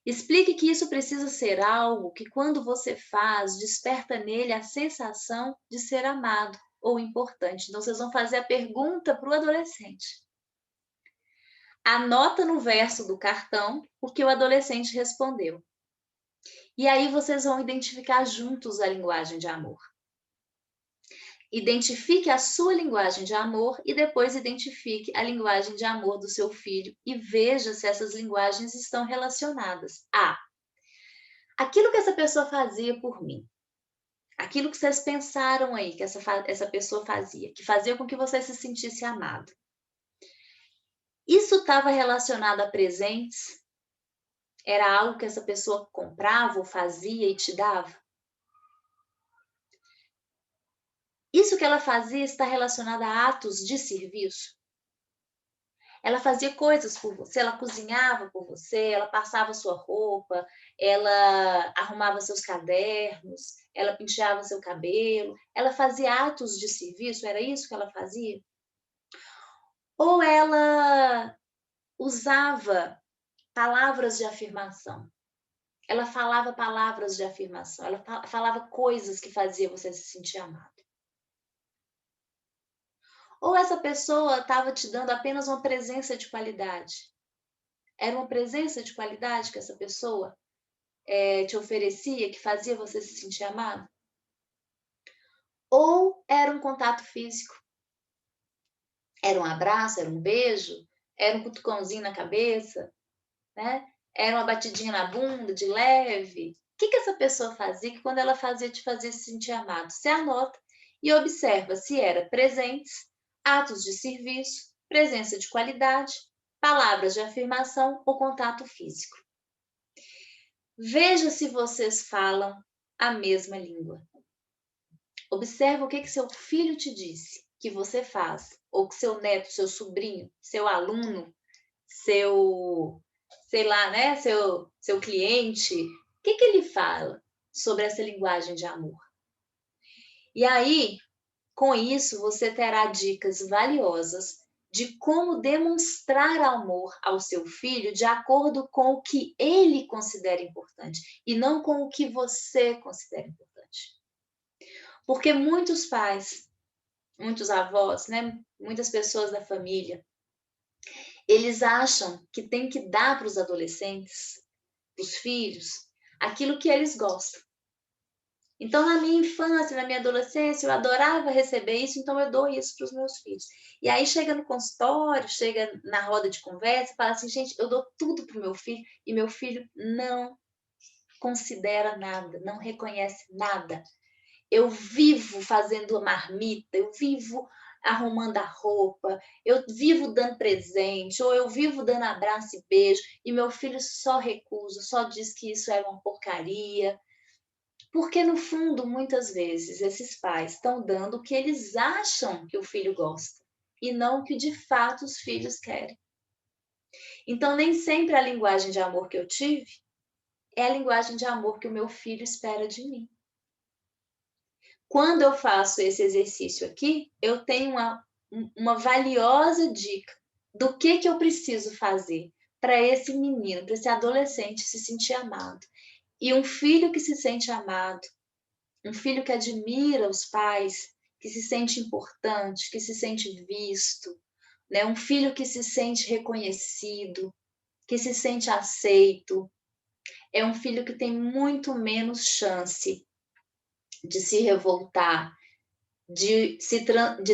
Explique que isso precisa ser algo que, quando você faz, desperta nele a sensação de ser amado ou importante. Então, vocês vão fazer a pergunta para o adolescente. Anota no verso do cartão o que o adolescente respondeu. E aí vocês vão identificar juntos a linguagem de amor. Identifique a sua linguagem de amor e depois identifique a linguagem de amor do seu filho e veja se essas linguagens estão relacionadas. Aquilo que essa pessoa fazia por mim, aquilo que vocês pensaram aí que essa pessoa fazia, que fazia com que você se sentisse amado. Isso estava relacionado a presentes? Era algo que essa pessoa comprava ou fazia e te dava? Isso que ela fazia está relacionado a atos de serviço? Ela fazia coisas por você, ela cozinhava por você, ela passava sua roupa, ela arrumava seus cadernos, ela penteava seu cabelo, ela fazia atos de serviço, era isso que ela fazia? Ou ela usava palavras de afirmação? Ela falava palavras de afirmação, ela falava coisas que faziam você se sentir amado. Ou essa pessoa estava te dando apenas uma presença de qualidade? Era uma presença de qualidade que essa pessoa te oferecia, que fazia você se sentir amado? Ou era um contato físico? Era um abraço, era um beijo, era um cutucãozinho na cabeça, né? Era uma batidinha na bunda, de leve? O que essa pessoa fazia que quando ela fazia te fazia se sentir amado? Você anota e observa se era presentes, atos de serviço, presença de qualidade, palavras de afirmação ou contato físico. Veja se vocês falam a mesma língua. Observa o que seu filho te disse que você faz, ou que seu neto, seu sobrinho, seu aluno, seu, sei lá, né, seu cliente, o que ele fala sobre essa linguagem de amor. E aí, com isso, você terá dicas valiosas de como demonstrar amor ao seu filho de acordo com o que ele considera importante e não com o que você considera importante. Porque muitos pais, muitos avós, né, muitas pessoas da família, eles acham que tem que dar para os adolescentes, para os filhos, aquilo que eles gostam. Então, na minha infância, na minha adolescência, eu adorava receber isso, então eu dou isso para os meus filhos. E aí chega no consultório, chega na roda de conversa, fala assim, gente, eu dou tudo para o meu filho, e meu filho não considera nada, não reconhece nada. Eu vivo fazendo marmita, eu vivo arrumando a roupa, eu vivo dando presente, ou eu vivo dando abraço e beijo, e meu filho só recusa, só diz que isso é uma porcaria. Porque, no fundo, muitas vezes, esses pais estão dando o que eles acham que o filho gosta, e não o que de fato os filhos querem. Então, nem sempre a linguagem de amor que eu tive é a linguagem de amor que o meu filho espera de mim. Quando eu faço esse exercício aqui, eu tenho uma valiosa dica do que eu preciso fazer para esse menino, para esse adolescente se sentir amado. E um filho que se sente amado, um filho que admira os pais, que se sente importante, que se sente visto, né? Um filho que se sente reconhecido, que se sente aceito, é um filho que tem muito menos chance de se revoltar, de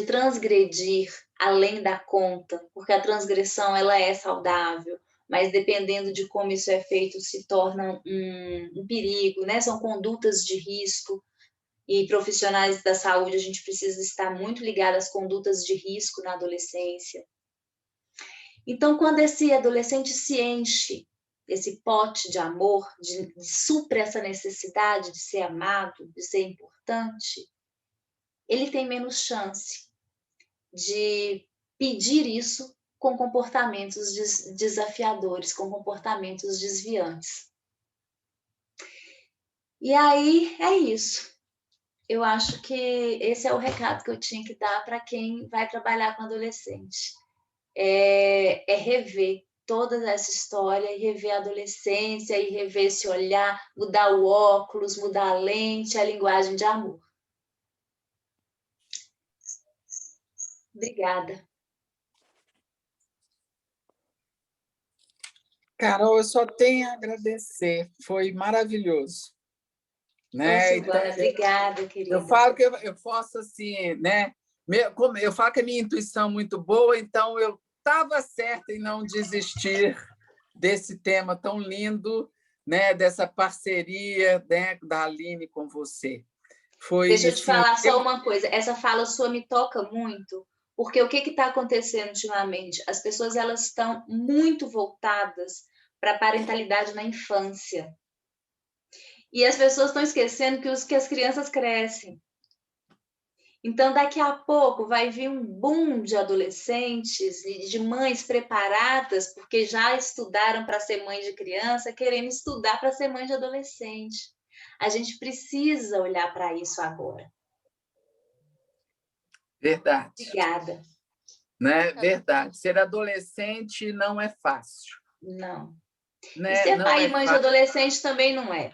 transgredir além da conta, porque a transgressão ela é saudável, mas dependendo de como isso é feito, se torna um perigo, né? São condutas de risco, e profissionais da saúde, a gente precisa estar muito ligado às condutas de risco na adolescência. Então, quando esse adolescente se enche, esse pote de amor, de supre essa necessidade de ser amado, de ser importante, ele tem menos chance de pedir isso com comportamentos desafiadores, com comportamentos desviantes. E aí é isso. Eu acho que esse é o recado que eu tinha que dar para quem vai trabalhar com adolescente. É rever toda essa história, e rever a adolescência, e rever esse olhar, mudar o óculos, mudar a lente, a linguagem de amor. Obrigada. Carol, eu só tenho a agradecer, foi maravilhoso. Né? Silvana, então, obrigada, querida. Eu falo que eu posso assim, né? Eu falo que a minha intuição é muito boa, então eu estava certa em não desistir desse tema tão lindo, né? Dessa parceria, né? Da Aline com você. Deixa eu te falar só uma coisa, essa fala sua me toca muito, porque o que está acontecendo ultimamente? As pessoas elas estão muito voltadas para a parentalidade na infância. E as pessoas estão esquecendo que as crianças crescem. Então, daqui a pouco vai vir um boom de adolescentes e de mães preparadas, porque já estudaram para ser mãe de criança, querendo estudar para ser mãe de adolescente. A gente precisa olhar para isso agora. Verdade. Obrigada. Né? Verdade. Ser adolescente não é fácil. Não. Né? E ser pai e mãe de adolescente também não é.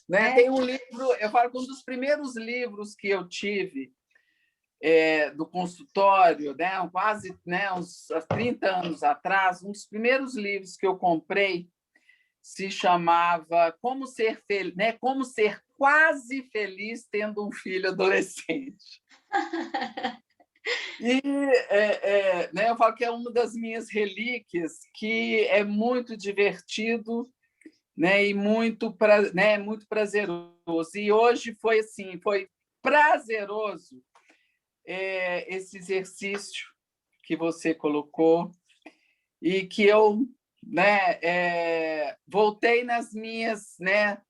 Né? Tem um livro, eu falo que um dos primeiros livros que eu tive do consultório, né? Quase, né? Uns 30 anos atrás, um dos primeiros livros que eu comprei se chamava Como Ser Feliz, né? Como Ser Quase Feliz Tendo um Filho Adolescente. E né, eu falo que é uma das minhas relíquias, que é muito divertido, né, e muito prazeroso. E hoje foi assim, foi prazeroso esse exercício que você colocou e que eu, né, voltei nas minhas, né,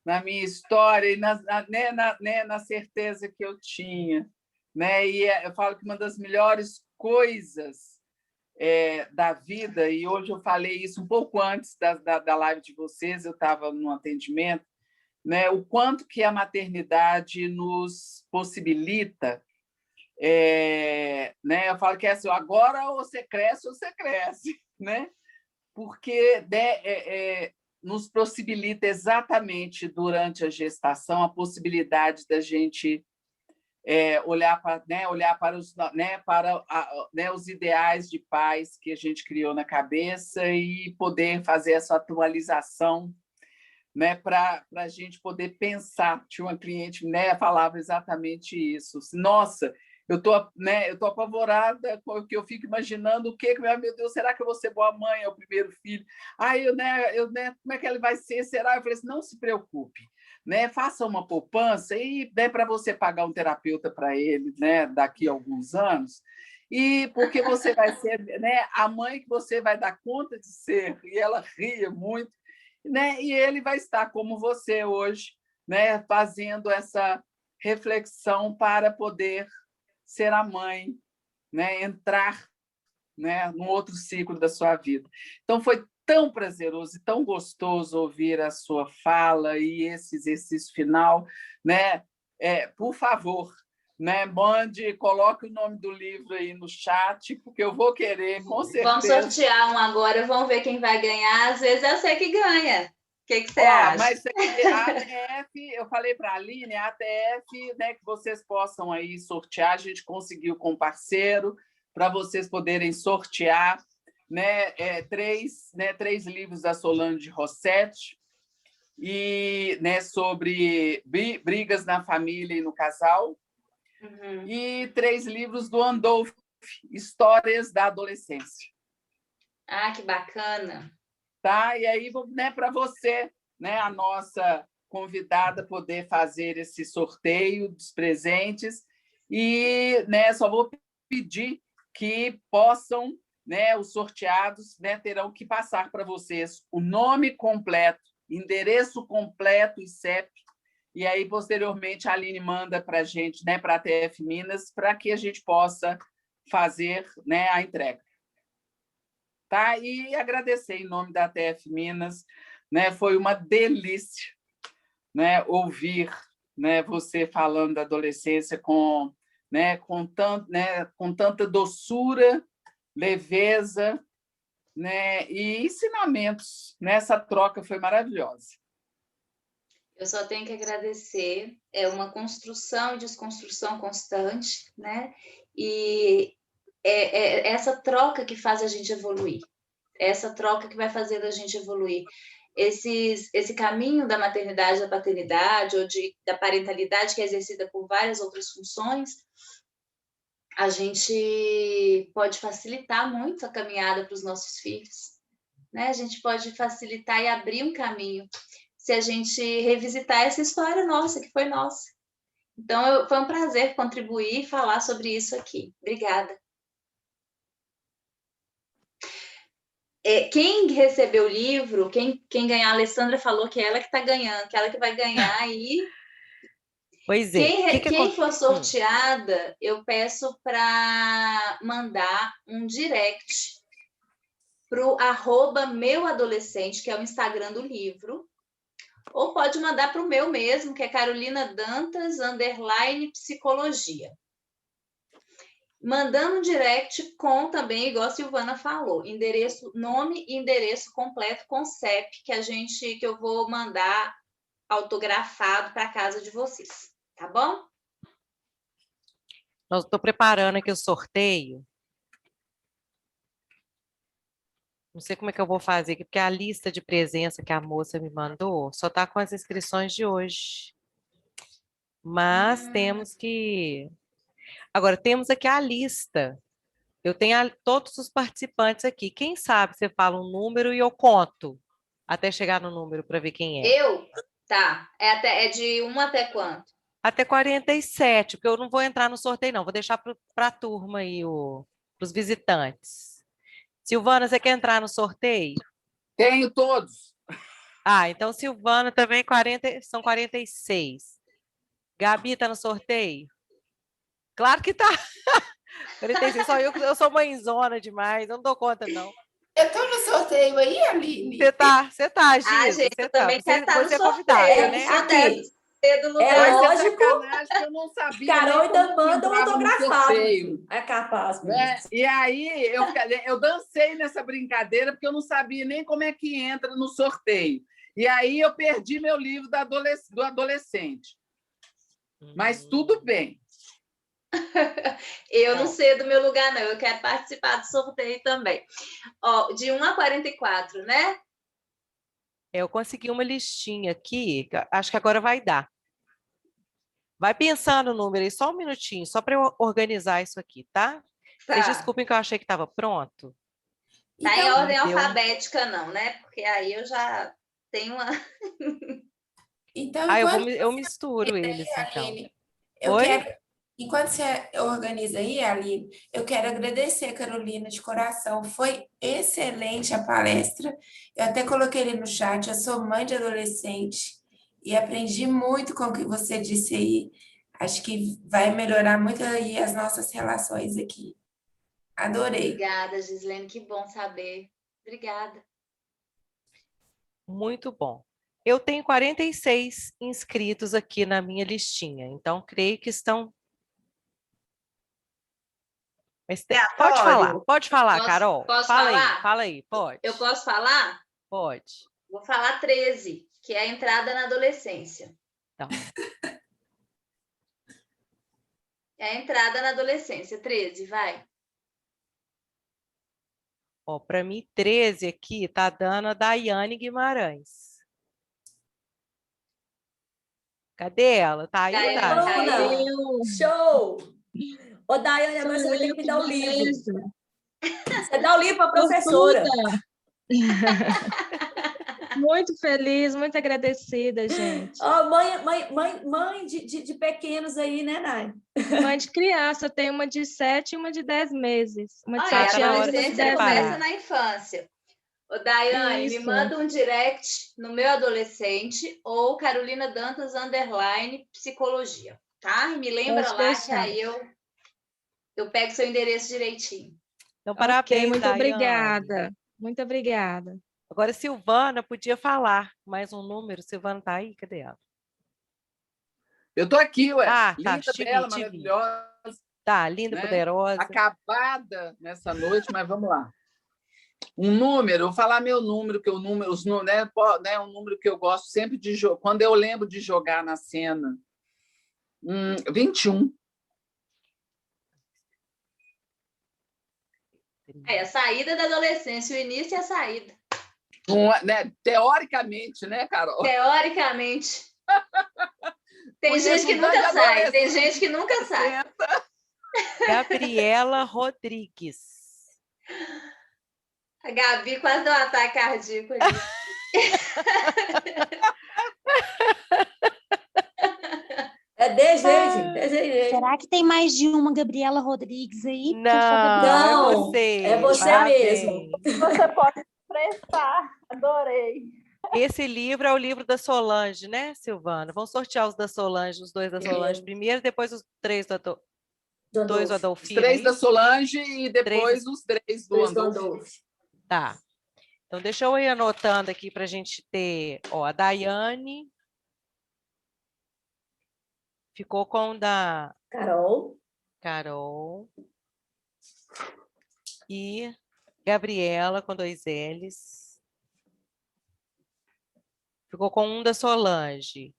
na minha história e na certeza que eu tinha. Né? E eu falo que uma das melhores coisas da vida, e hoje eu falei isso um pouco antes da live de vocês, eu estava num atendimento, né? O quanto que a maternidade nos possibilita, né? Eu falo que é assim, agora ou você cresce, né? Porque nos possibilita exatamente durante a gestação a possibilidade da gente olhar para os ideais de pais que a gente criou na cabeça e poder fazer essa atualização, né, para a gente poder pensar. Tinha uma cliente, né, falava exatamente isso. Nossa, eu tô apavorada, porque eu fico imaginando o que, meu Deus, será que eu vou ser boa mãe ao primeiro filho? Aí como é que ele vai ser? Será? Eu falei assim, não se preocupe, né? Faça uma poupança e para você pagar um terapeuta para ele, né, daqui a alguns anos. E porque você vai ser, né, a mãe que você vai dar conta de ser. E ela ria muito, né? E ele vai estar como você hoje, né, fazendo essa reflexão para poder ser a mãe, né, entrar, né, num outro ciclo da sua vida. Então, foi tão prazeroso e tão gostoso ouvir a sua fala e esse exercício final. Né? Por favor, né, coloque o nome do livro aí no chat, porque eu vou querer, com certeza. Vamos sortear um agora, vamos ver quem vai ganhar. Às vezes eu sei que ganha. O que você acha? Mas a ATF, eu falei para a Aline, a ATF, né, que vocês possam aí sortear, a gente conseguiu com parceiro, para vocês poderem sortear, né, três livros da Solange Rossetti, e, né, sobre brigas na família e no casal, e 3 livros do Andolfo, Histórias da Adolescência. Ah, que bacana! Tá? E aí, né, para você, né, a nossa convidada, poder fazer esse sorteio dos presentes. E, né, só vou pedir que possam, né, os sorteados, né, terão que passar para vocês o nome completo, endereço completo e CEP. E aí, posteriormente, a Aline manda para a gente, né, para a TF Minas, para que a gente possa fazer, né, a entrega. Tá? E agradecer em nome da TF Minas, né? Foi uma delícia, né, ouvir, né, você falando da adolescência com tanta doçura, leveza, né, e ensinamentos. Essa troca foi maravilhosa. Eu só tenho que agradecer. É uma construção e desconstrução constante, né? E é essa troca que faz a gente evoluir. Essa troca que vai fazer a gente evoluir. Esse caminho da maternidade, da paternidade, ou da parentalidade, que é exercida por várias outras funções, a gente pode facilitar muito a caminhada para os nossos filhos, né? A gente pode facilitar e abrir um caminho se a gente revisitar essa história nossa, que foi nossa. Então, foi um prazer contribuir e falar sobre isso aqui. Obrigada. Quem recebeu o livro, quem ganhar, a Alessandra falou que é ela que está ganhando, que ela que vai ganhar. E pois é. Quem for sorteada, eu peço para mandar um direct para o @meuadolescente, que é o Instagram do livro, ou pode mandar para o meu mesmo, que é Carolina Dantas _psicologia. Mandando um direct com também, igual a Silvana falou, nome e endereço completo com CEP, que eu vou mandar autografado para casa de vocês, tá bom? Eu estou preparando aqui o sorteio. Não sei como é que eu vou fazer aqui, porque a lista de presença que a moça me mandou só está com as inscrições de hoje. Mas temos que... Agora, temos aqui a lista. Eu tenho todos os participantes aqui. Quem sabe você fala um número e eu conto até chegar no número para ver quem é. Tá. É de 1 até quanto? Até 47, porque eu não vou entrar no sorteio, não. Vou deixar para a turma aí, para os visitantes. Silvana, você quer entrar no sorteio? Tenho todos. Ah, então Silvana também 40, são 46. Gabi tá no sorteio? Claro que tá. 46, só eu sou mãezona demais, eu não dou conta, não. Eu tô no sorteio aí, Aline. Você tá, Giza, gente, você eu tá. também quero estar no Você é convidada, sorteio. né? Só deve Aqui. ser do lugar. Mas é lógico. sacanagem que eu não sabia Carol nem ainda como manda um entrava no autografado. sorteio. É capaz Né? mesmo. E aí eu dancei nessa brincadeira porque eu não sabia nem como é que entra no sorteio. E aí eu perdi meu livro do adolescente. Mas tudo bem. Eu não sei do meu lugar, não. Eu quero participar do sorteio também. Ó, de 1 a 44, né? Eu consegui uma listinha aqui, acho que agora vai dar. Vai pensando no número aí, só um minutinho, só para eu organizar isso aqui, tá? Vocês Tá. desculpem que eu achei que estava pronto. Tá em Então, ordem Deu. alfabética, não, né? Porque aí eu já tenho uma. então Ah, enquanto eu misturo eles, então. Aline, eu Oi? quero, enquanto você organiza aí, Aline, eu quero agradecer a Carolina de coração. Foi excelente a palestra. Eu até coloquei ali no chat, eu sou mãe de adolescente e aprendi muito com o que você disse aí. Acho que vai melhorar muito aí as nossas relações aqui. Adorei. Obrigada, Gislene. Que bom saber. Obrigada. Muito bom. Eu tenho 46 inscritos aqui na minha listinha, então creio que estão. Mas Aleatório. pode falar, Carol. Posso Fala falar? aí, fala aí, pode. Eu posso falar? Pode. Vou falar 13, que é a entrada na adolescência. Então, É a entrada na adolescência. 13, vai. ó, para mim, 13 aqui tá dando a Daiane Guimarães. Cadê ela? Tá aí, Daiane Dai? caiu. Show! Ô, Daiane, agora você vai ter que me dar o livro. Você dá o livro para a professora. Muito feliz, muito agradecida, gente. Ó, mãe de pequenos aí, né, Nai? Mãe de criança, eu tenho uma de 7 e uma de 10 meses. Uma de Olha, 7 tá na anos hora e uma de de adolescência 10 preparar. começa meses. na infância. Ô, Daiane, me Isso. manda um direct no meu adolescente ou Carolina Dantas _ psicologia, tá? E me lembra Pode lá deixar. que aí eu pego seu endereço direitinho. Então, Ok, parabéns, muito Daiane. obrigada. Muito obrigada. Agora, Silvana podia falar mais um número. Silvana tá aí? Cadê ela? Eu estou aqui, ué. Ah, tá. Linda, Te bela, vi, te vi. maravilhosa. Tá, linda, né? poderosa. Acabada nessa noite, mas vamos lá. Um número, vou falar meu número, que o número, né, um número que eu gosto sempre de jogar. Quando eu lembro de jogar na cena, 21. É a saída da adolescência, o início e a saída. Né, teoricamente, né, Carol? Teoricamente. Tem Conheço gente que um tanto nunca de sai, tem adolescente gente que nunca sai. Gabriela Rodrigues. A Gabi quase deu um ataque cardíaco ali. É DG, gente. DG. Será que tem mais de uma Gabriela Rodrigues aí? Porque eu sou Não, Gabriela. é Não, você. é você Parabéns. mesmo. Você pode prestar. Adorei. Esse livro é o livro da Solange, né, Silvana? Vamos sortear os da Solange, os 2 da Solange primeiro, depois os 3 do dois do Adolfo. Os Adolfino. 3 é da isso? Solange e depois os 3 do 3 do Andolfo. Adolfo. Tá. Então, deixa eu ir anotando aqui para a gente ter. Ó, a Daiane ficou com o da Carol. Carol. E Gabriela, com 2 L's. Ficou com um da Solange.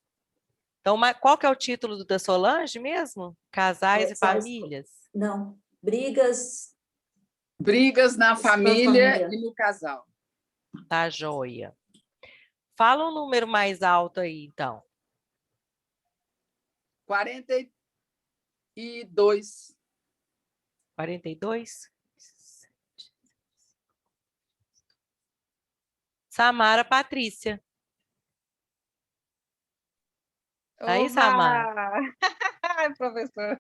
Então, qual que é o título do da Solange mesmo? Casais e famílias? Não. Brigas. Brigas na família família. e no casal. Tá, joia. Fala um número mais alto aí, então. 42. 42? Samara Patrícia. Tá aí, Samara? Ai, professor.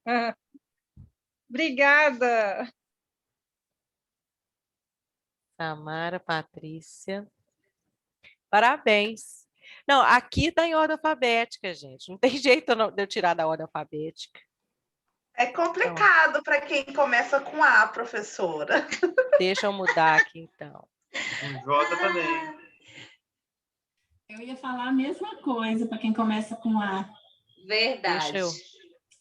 Obrigada. Samara Patrícia. Parabéns. Não, aqui está em ordem alfabética, gente. Não tem jeito de eu tirar da ordem alfabética. É complicado para quem começa com A, professora. Deixa eu mudar aqui, então. Um J também. Eu ia falar a mesma coisa para quem começa com A. Verdade.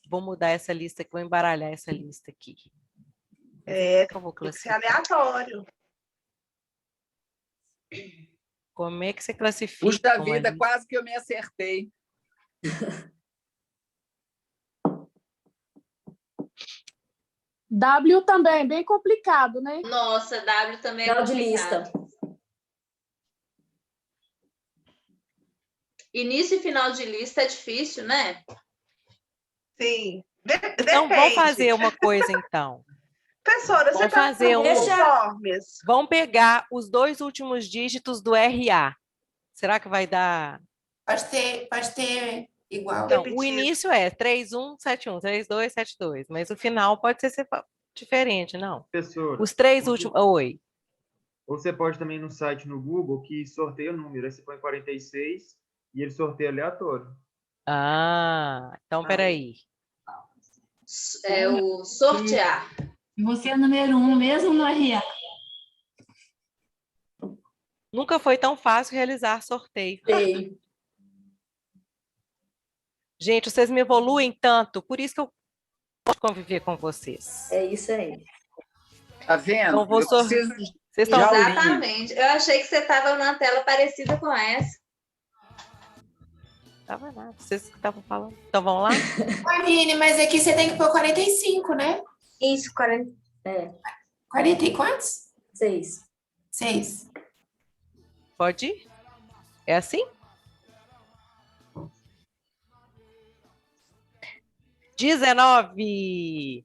Vou mudar essa lista aqui, vou embaralhar essa lista aqui. É, eu vou tem que ser aleatório. Como é que você classifica? Puxa vida, quase que eu me acertei. W também, bem complicado, né? Nossa, W também é Final de complicado. lista. Início e final de lista é difícil, né? Sim. Então, vamos fazer uma coisa, então. Professora, você está conformes? Vamos pegar os 2 últimos dígitos do RA. Será que vai dar? Pode ter igual. Não, o início é 3171, 3272, mas o final pode ser diferente, não? Professora, Os 3 últimos... Oi. Ou você pode também no site no Google que sorteia o número. Aí você põe 46 e ele sorteia aleatório. Ah, então peraí. É o sortear. Você é o número 1, mesmo no RA. Nunca foi tão fácil realizar sorteio. Sei. Gente, vocês me evoluem tanto, por isso que eu posso conviver com vocês. É isso aí. Tá vendo? Então, vocês estão... Exatamente. Eu achei que você estava numa tela parecida com essa. Tava nada, vocês que estavam falando. Então, vamos lá? Aline, mas aqui você tem que pôr 45, né? Isso, 40. É. 40 e quantos? 6. 6. Pode ir? É assim? 19.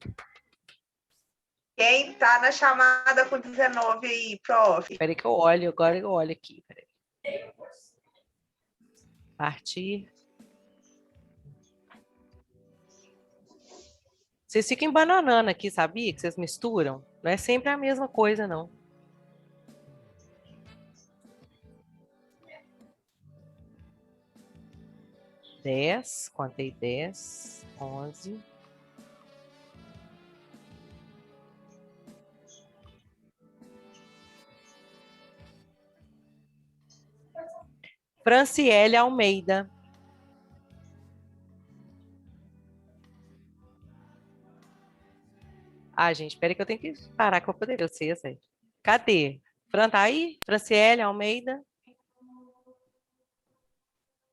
Quem está na chamada com 19 aí, prof? Espera que eu olho, agora eu olho aqui. Peraí. Partir. Vocês ficam embananando aqui, sabia? Que vocês misturam. Não é sempre a mesma coisa, não. Dez, contei 10, 11. Franciele Almeida. Ah, gente, espera que eu tenho que parar que eu poder ver vocês aí. Cadê? Fran, tá aí? Franciele Almeida.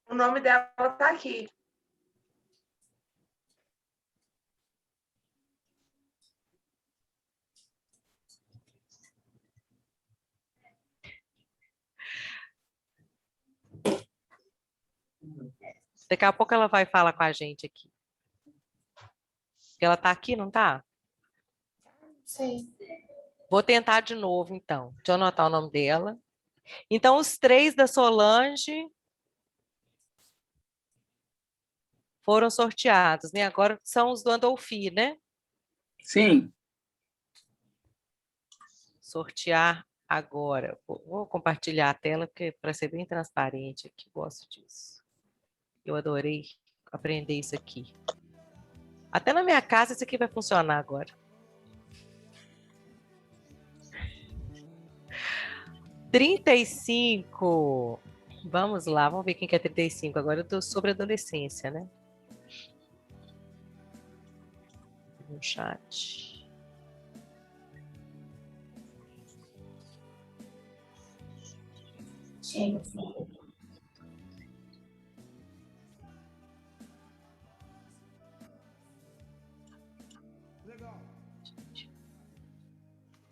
O nome dela está aqui. Daqui a pouco ela vai falar com a gente aqui. Ela tá aqui, não tá? Sim. Vou tentar de novo, então. Deixa eu anotar o nome dela. Então, os 3 da Solange foram sorteados, né? Agora são os do Andolfi, né? Sim. Sortear agora. Vou compartilhar a tela, porque para ser bem transparente aqui, gosto disso. Eu adorei aprender isso aqui. Até na minha casa isso aqui vai funcionar agora. 35. Vamos lá, vamos ver quem que é 35. Agora eu estou sobre adolescência, né? No chat. Gente.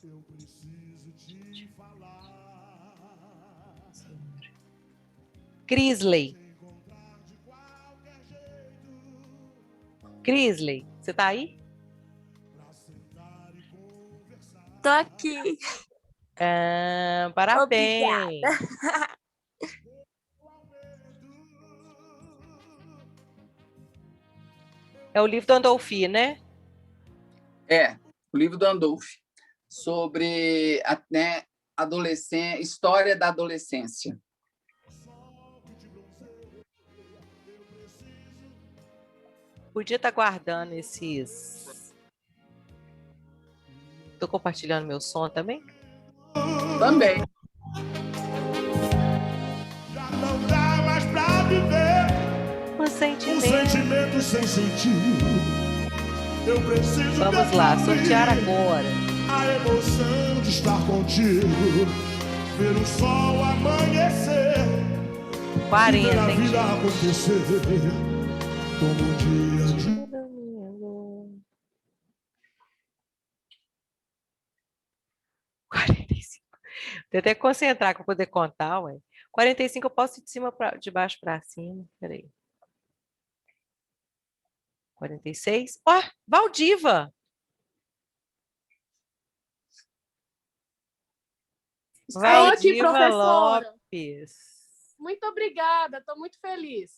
Eu preciso te falar. Crisley. Crisley, você tá aí? Tô aqui. Ah, parabéns. Obrigada. É o livro do Andolfi, né? É, o livro do Andolfi, sobre a, né, história da adolescência. Podia estar guardando esses... Estou compartilhando meu som também? Também. Já não dá mais pra viver Um um sentimento. sentimento sem sentido. Eu preciso Vamos lá, definir sortear agora. a emoção de estar contigo, ver o sol amanhecer, ver 40, a hein, vida gente? acontecer como um dia de... Domingo. 45. Tem até que concentrar para poder contar, ué. 45 eu posso ir de baixo para cima. Peraí. 46. Ó, Valdiva! Estou aqui, Valdiva professora. Lopes. Muito obrigada, estou muito feliz.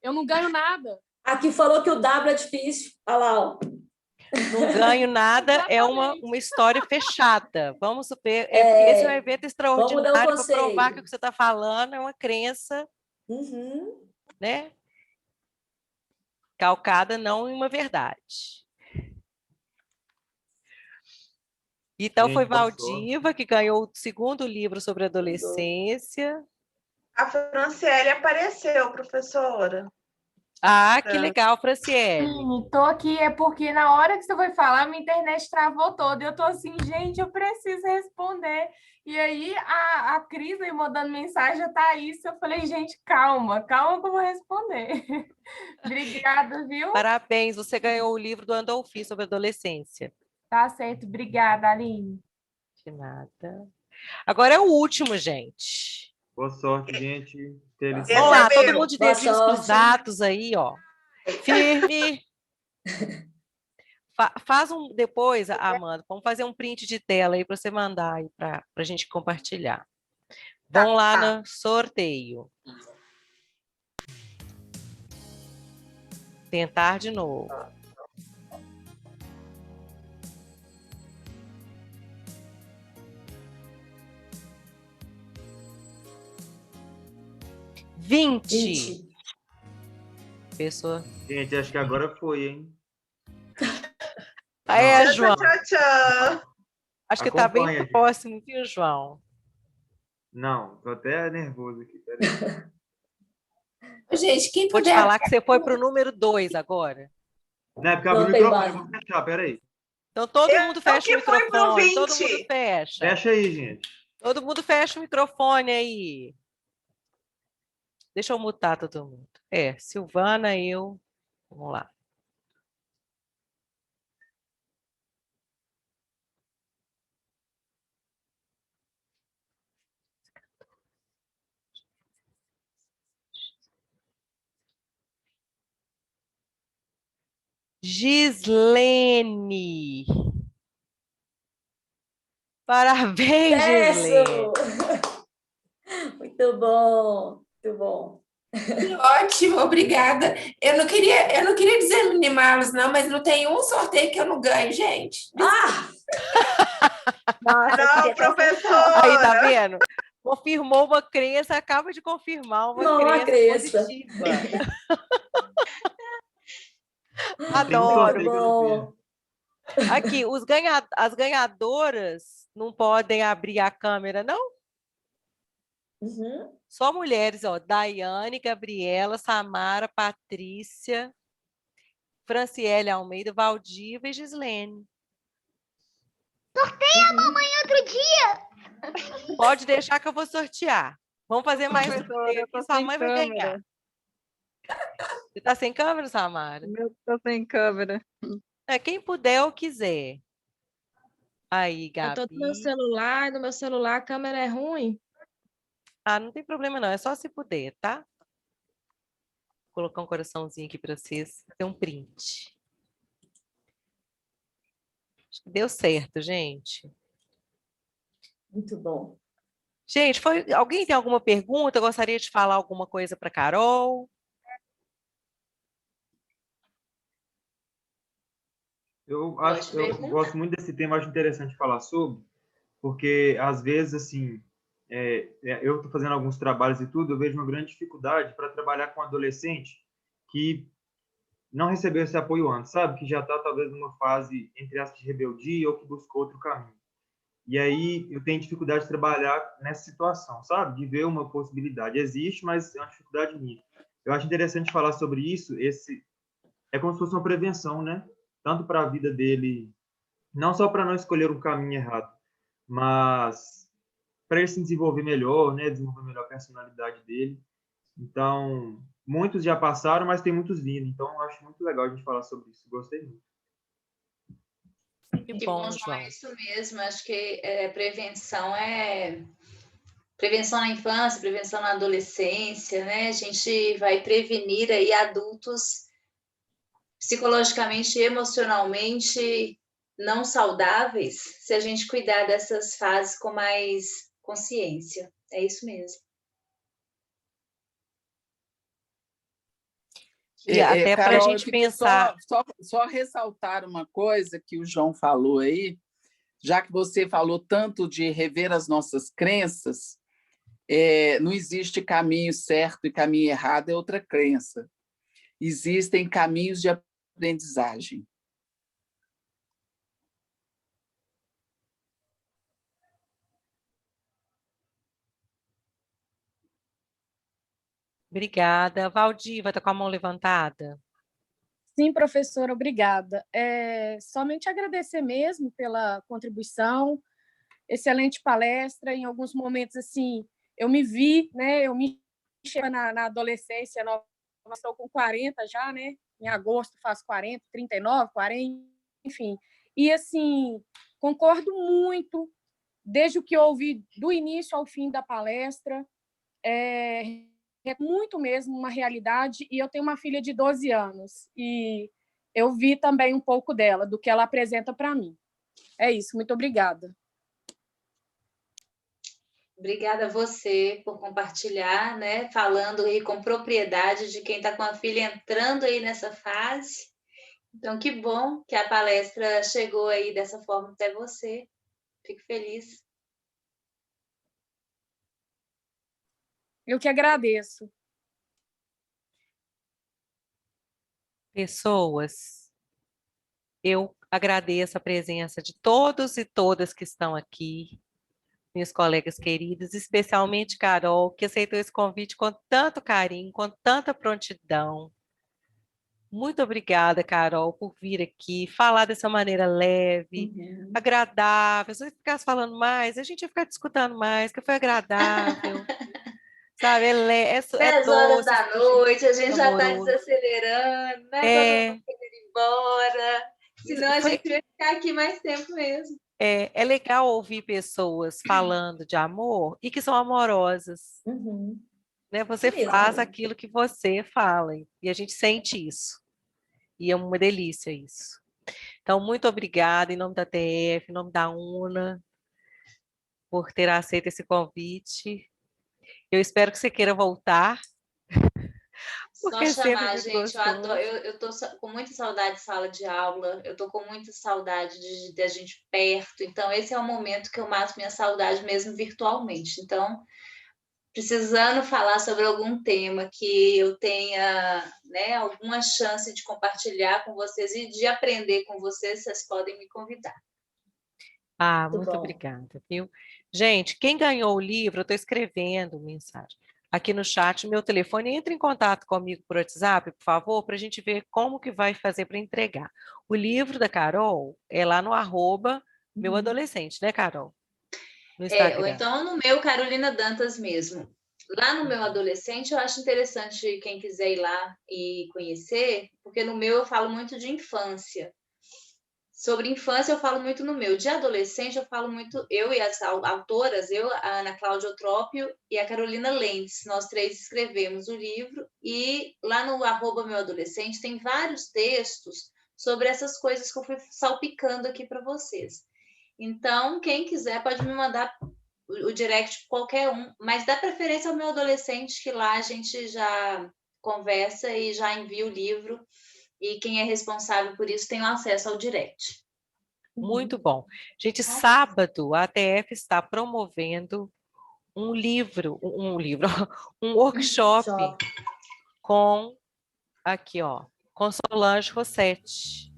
Eu não ganho nada. Aqui falou que o W é difícil. Olha lá, ó. Não ganho nada, é uma história fechada. Vamos supor, esse é um evento extraordinário para provar que o que você está falando é uma crença, né? Calcada não em uma verdade. Então, Gente, foi boa Valdiva que ganhou o segundo livro sobre adolescência. A Franciele apareceu, professora. Ah, que legal, Franciele. Sim, tô aqui, é porque na hora que você foi falar, minha internet travou toda. Eu tô assim, gente, eu preciso responder. E aí a Cris me mandando mensagem, a Thaís, eu falei, gente, calma que eu vou responder. Obrigada, viu? Parabéns, você ganhou o livro do Andolfi sobre adolescência. Tá certo, obrigada, Aline. De nada. Agora é o último, gente. Boa sorte, gente. Vamos lá, todo mundo de dedinhos cruzados aí, ó. Firme. Faz um depois, Amanda, vamos fazer um print de tela aí para você mandar aí para a gente compartilhar. Vamos lá no sorteio. Tentar de novo. Vinte. Pessoa. Gente, acho que agora foi, hein? João. Tchau. Acho que tá bem Acompanha, gente. próximo, viu, João? Não, tô até nervoso aqui. Peraí. Gente, quem Vou te falar que você foi pro número 2 agora. Não, é porque abriu o microfone, eu vou fechar, peraí. Então todo mundo fecha o microfone, todo 20. mundo fecha. Fecha aí, gente. Todo mundo fecha o microfone aí. Deixa eu mutar todo mundo. Silvana, eu. Vamos lá. Gislene. Parabéns, Gislene. Muito bom, muito bom. Ótimo, obrigada. Eu não queria desanimá-los, não, mas não tem um sorteio que eu não ganho, gente. Não, professora. Aí, tá vendo? Confirmou uma crença, acaba de confirmar uma crença positiva. Adoro. Aqui, as ganhadoras não podem abrir a câmera, não? Só mulheres, ó. Daiane, Gabriela, Samara, Patrícia, Franciele Almeida, Valdiva e Gislene. Sorteia, mamãe, outro dia. Pode deixar que eu vou sortear. Vamos fazer mais um sorteio, que sua mãe vai ganhar. Você tá sem câmera, Samara? Eu tô sem câmera. Quem puder ou quiser. Aí, Gabi. Eu tô no meu celular, e no meu celular a câmera é ruim. Não tem problema não, é só se puder, tá? Vou colocar um coraçãozinho aqui para vocês, ter um print. Acho que deu certo, gente. Muito bom. Gente, alguém tem alguma pergunta? Eu gostaria de falar alguma coisa para Carol? Eu gosto muito desse tema, acho interessante falar sobre, porque às vezes, assim, eu estou fazendo alguns trabalhos e tudo, eu vejo uma grande dificuldade para trabalhar com adolescente que não recebeu esse apoio antes, sabe? Que já está talvez numa fase, entre aspas, de rebeldia ou que buscou outro caminho. E aí eu tenho dificuldade de trabalhar nessa situação, sabe? De ver uma possibilidade. Existe, mas é uma dificuldade minha. Eu acho interessante falar sobre isso. É como se fosse uma prevenção, né? Tanto para a vida dele, não só para não escolher um caminho errado, mas para ele se desenvolver melhor, né? Desenvolver melhor a personalidade dele. Então, muitos já passaram, mas tem muitos vindo. Então, eu acho muito legal a gente falar sobre isso. Gostei muito. Que bom, João. João. É isso mesmo. Acho que prevenção prevenção na infância, prevenção na adolescência, né? A gente vai prevenir aí adultos psicologicamente e emocionalmente não saudáveis se a gente cuidar dessas fases com mais consciência. É isso mesmo. E até para a Carol, gente pensar. Só ressaltar uma coisa que o João falou aí, já que você falou tanto de rever as nossas crenças, não existe caminho certo e caminho errado, é outra crença. Existem caminhos de aprendizagem. Obrigada. Valdiva, está com a mão levantada? Sim, professora, obrigada. Somente agradecer mesmo pela contribuição, excelente palestra. Em alguns momentos, assim, eu me vi, né? Eu me na adolescência, eu estou com 40 já, né? Em agosto faço 40, 39, 40, enfim. E, assim, concordo muito, desde o que eu ouvi do início ao fim da palestra, é muito mesmo uma realidade, e eu tenho uma filha de 12 anos, e eu vi também um pouco dela, do que ela apresenta para mim. É isso, muito obrigada. Obrigada a você por compartilhar, né? Falando aí com propriedade de quem está com a filha entrando aí nessa fase. Então, que bom que a palestra chegou aí dessa forma até você. Fico feliz. Eu que agradeço. Pessoas, eu agradeço a presença de todos e todas que estão aqui, meus colegas queridos, especialmente Carol, que aceitou esse convite com tanto carinho, com tanta prontidão. Muito obrigada, Carol, por vir aqui, falar dessa maneira leve, agradável. Se eu ficasse falando mais, a gente ia ficar discutindo mais, que foi agradável. Sabe, é 10 horas doce, da noite, a gente já está amoroso. desacelerando, né? Todo mundo querendo ir embora. Senão a gente vai ficar aqui mais tempo mesmo. É legal ouvir pessoas falando de amor e que são amorosas. Né? Você faz aquilo que você fala, e a gente sente isso. E é uma delícia isso. Então, muito obrigada em nome da TF, em nome da UNA, por ter aceito esse convite. Eu espero que você queira voltar. Só chamar, gente. Eu tô com muita saudade de sala de aula, eu tô com muita saudade de a gente perto. Então, esse é o momento que eu mato minha saudade mesmo virtualmente. Então, precisando falar sobre algum tema que eu tenha, né, alguma chance de compartilhar com vocês e de aprender com vocês, vocês podem me convidar. Muito obrigada, viu? Gente, quem ganhou o livro, eu estou escrevendo mensagem aqui no chat, meu telefone, entre em contato comigo por WhatsApp, por favor, para a gente ver como que vai fazer para entregar. O livro da Carol é lá no @meuadolescente, né, Carol? No Instagram. Ou então no meu Carolina Dantas mesmo. Lá no meu adolescente, eu acho interessante quem quiser ir lá e conhecer, porque no meu eu falo muito de infância. Sobre infância eu falo muito no meu. De adolescente eu falo muito, eu e as autoras, a Ana Cláudia Otrópio e a Carolina Lentz, nós três escrevemos o livro, e lá no @meuadolescente tem vários textos sobre essas coisas que eu fui salpicando aqui para vocês. Então, quem quiser pode me mandar o direct, qualquer um, mas dá preferência ao meu adolescente, que lá a gente já conversa e já envia o livro, e quem é responsável por isso tem o acesso ao direct. Muito bom. Gente, sábado a ATF está promovendo um workshop com com Solange Rossetti,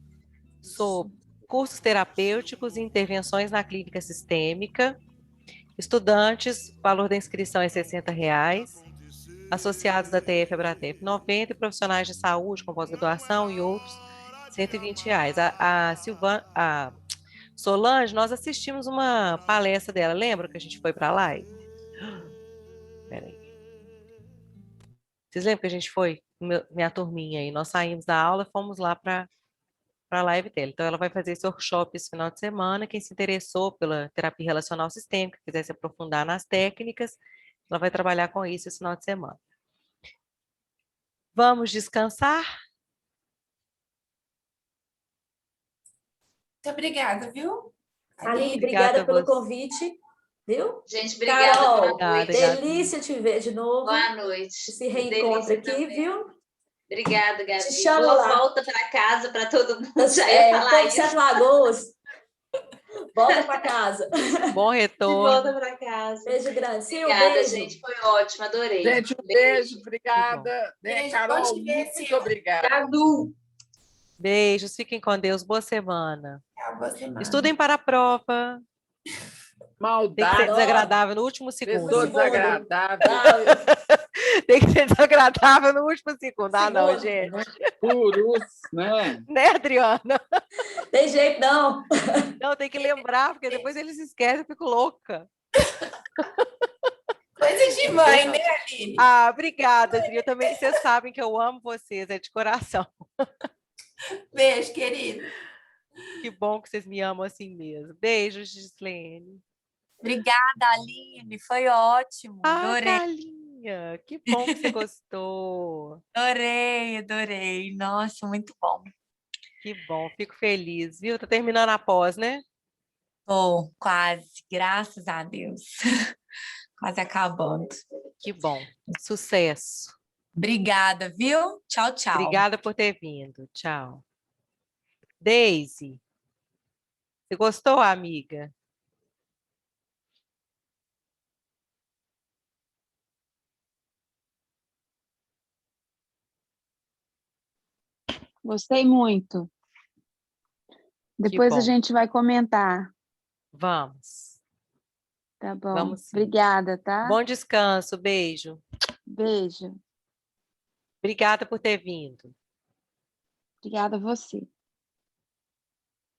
sobre cursos terapêuticos e intervenções na clínica sistêmica. Estudantes, valor da inscrição é R$ 60. Associados da TF Abratef, 90, e profissionais de saúde com pós-graduação e outros, R$ 120. A Solange, nós assistimos uma palestra dela, lembra que a gente foi para a live? Peraí. Vocês lembram que a gente foi, minha turminha aí, nós saímos da aula e fomos lá para a live dela. Então, ela vai fazer esse workshop esse final de semana. Quem se interessou pela terapia relacional sistêmica, quiser se aprofundar nas técnicas, ela vai trabalhar com isso esse final de semana. Vamos descansar? Muito obrigada, viu? Aline, obrigada pelo convite, viu? Gente, obrigada. Carol, boa noite. delícia te ver de novo. Boa noite. Se reencontra aqui, também. viu? Obrigada, Gabi. Te chamo Boa lá. volta para casa para todo mundo. Já ia falar Povo de isso. Sete Lagoas. Volta para casa. Bom De retorno. volta para casa. Beijo grande. Sil, Obrigada, beijo. gente. Foi ótimo, adorei. Gente, um beijo, obrigada. Beijo, Carol, bom te ver, muito Silvia. obrigada. Beijos, fiquem com Deus. Boa semana. Boa semana. Estudem para a prova. Tem que ser Maldade. desagradável no último segundo. Pessoa desagradável. Tem que ser desagradável no último segundo. Ah, não, gente. Purus, né? Né, Adriana? Tem jeito, não. Não, tem que lembrar, porque depois eles esquecem, eu fico louca. Coisa de mãe, né, Aline? Ah, obrigada, Adri. Eu também, vocês sabem que eu amo vocês, é de coração. Beijo, querido. Que bom que vocês me amam assim mesmo. Beijos, Gislene. Obrigada, Aline. Foi ótimo. Adorei. Carlinha, que bom que você gostou. Adorei. Nossa, muito bom. Que bom, fico feliz, viu? Tá terminando a pós, né? Tô, quase. Graças a Deus. Quase acabando. Que bom. Sucesso. Obrigada, viu? Tchau, tchau. Obrigada por ter vindo. Tchau. Daisy, você gostou, amiga? Gostei muito. Depois a bom. gente vai comentar. Vamos. Tá bom. Vamos sim. Obrigada, tá? Bom descanso, beijo. Beijo. Obrigada por ter vindo. Obrigada a você.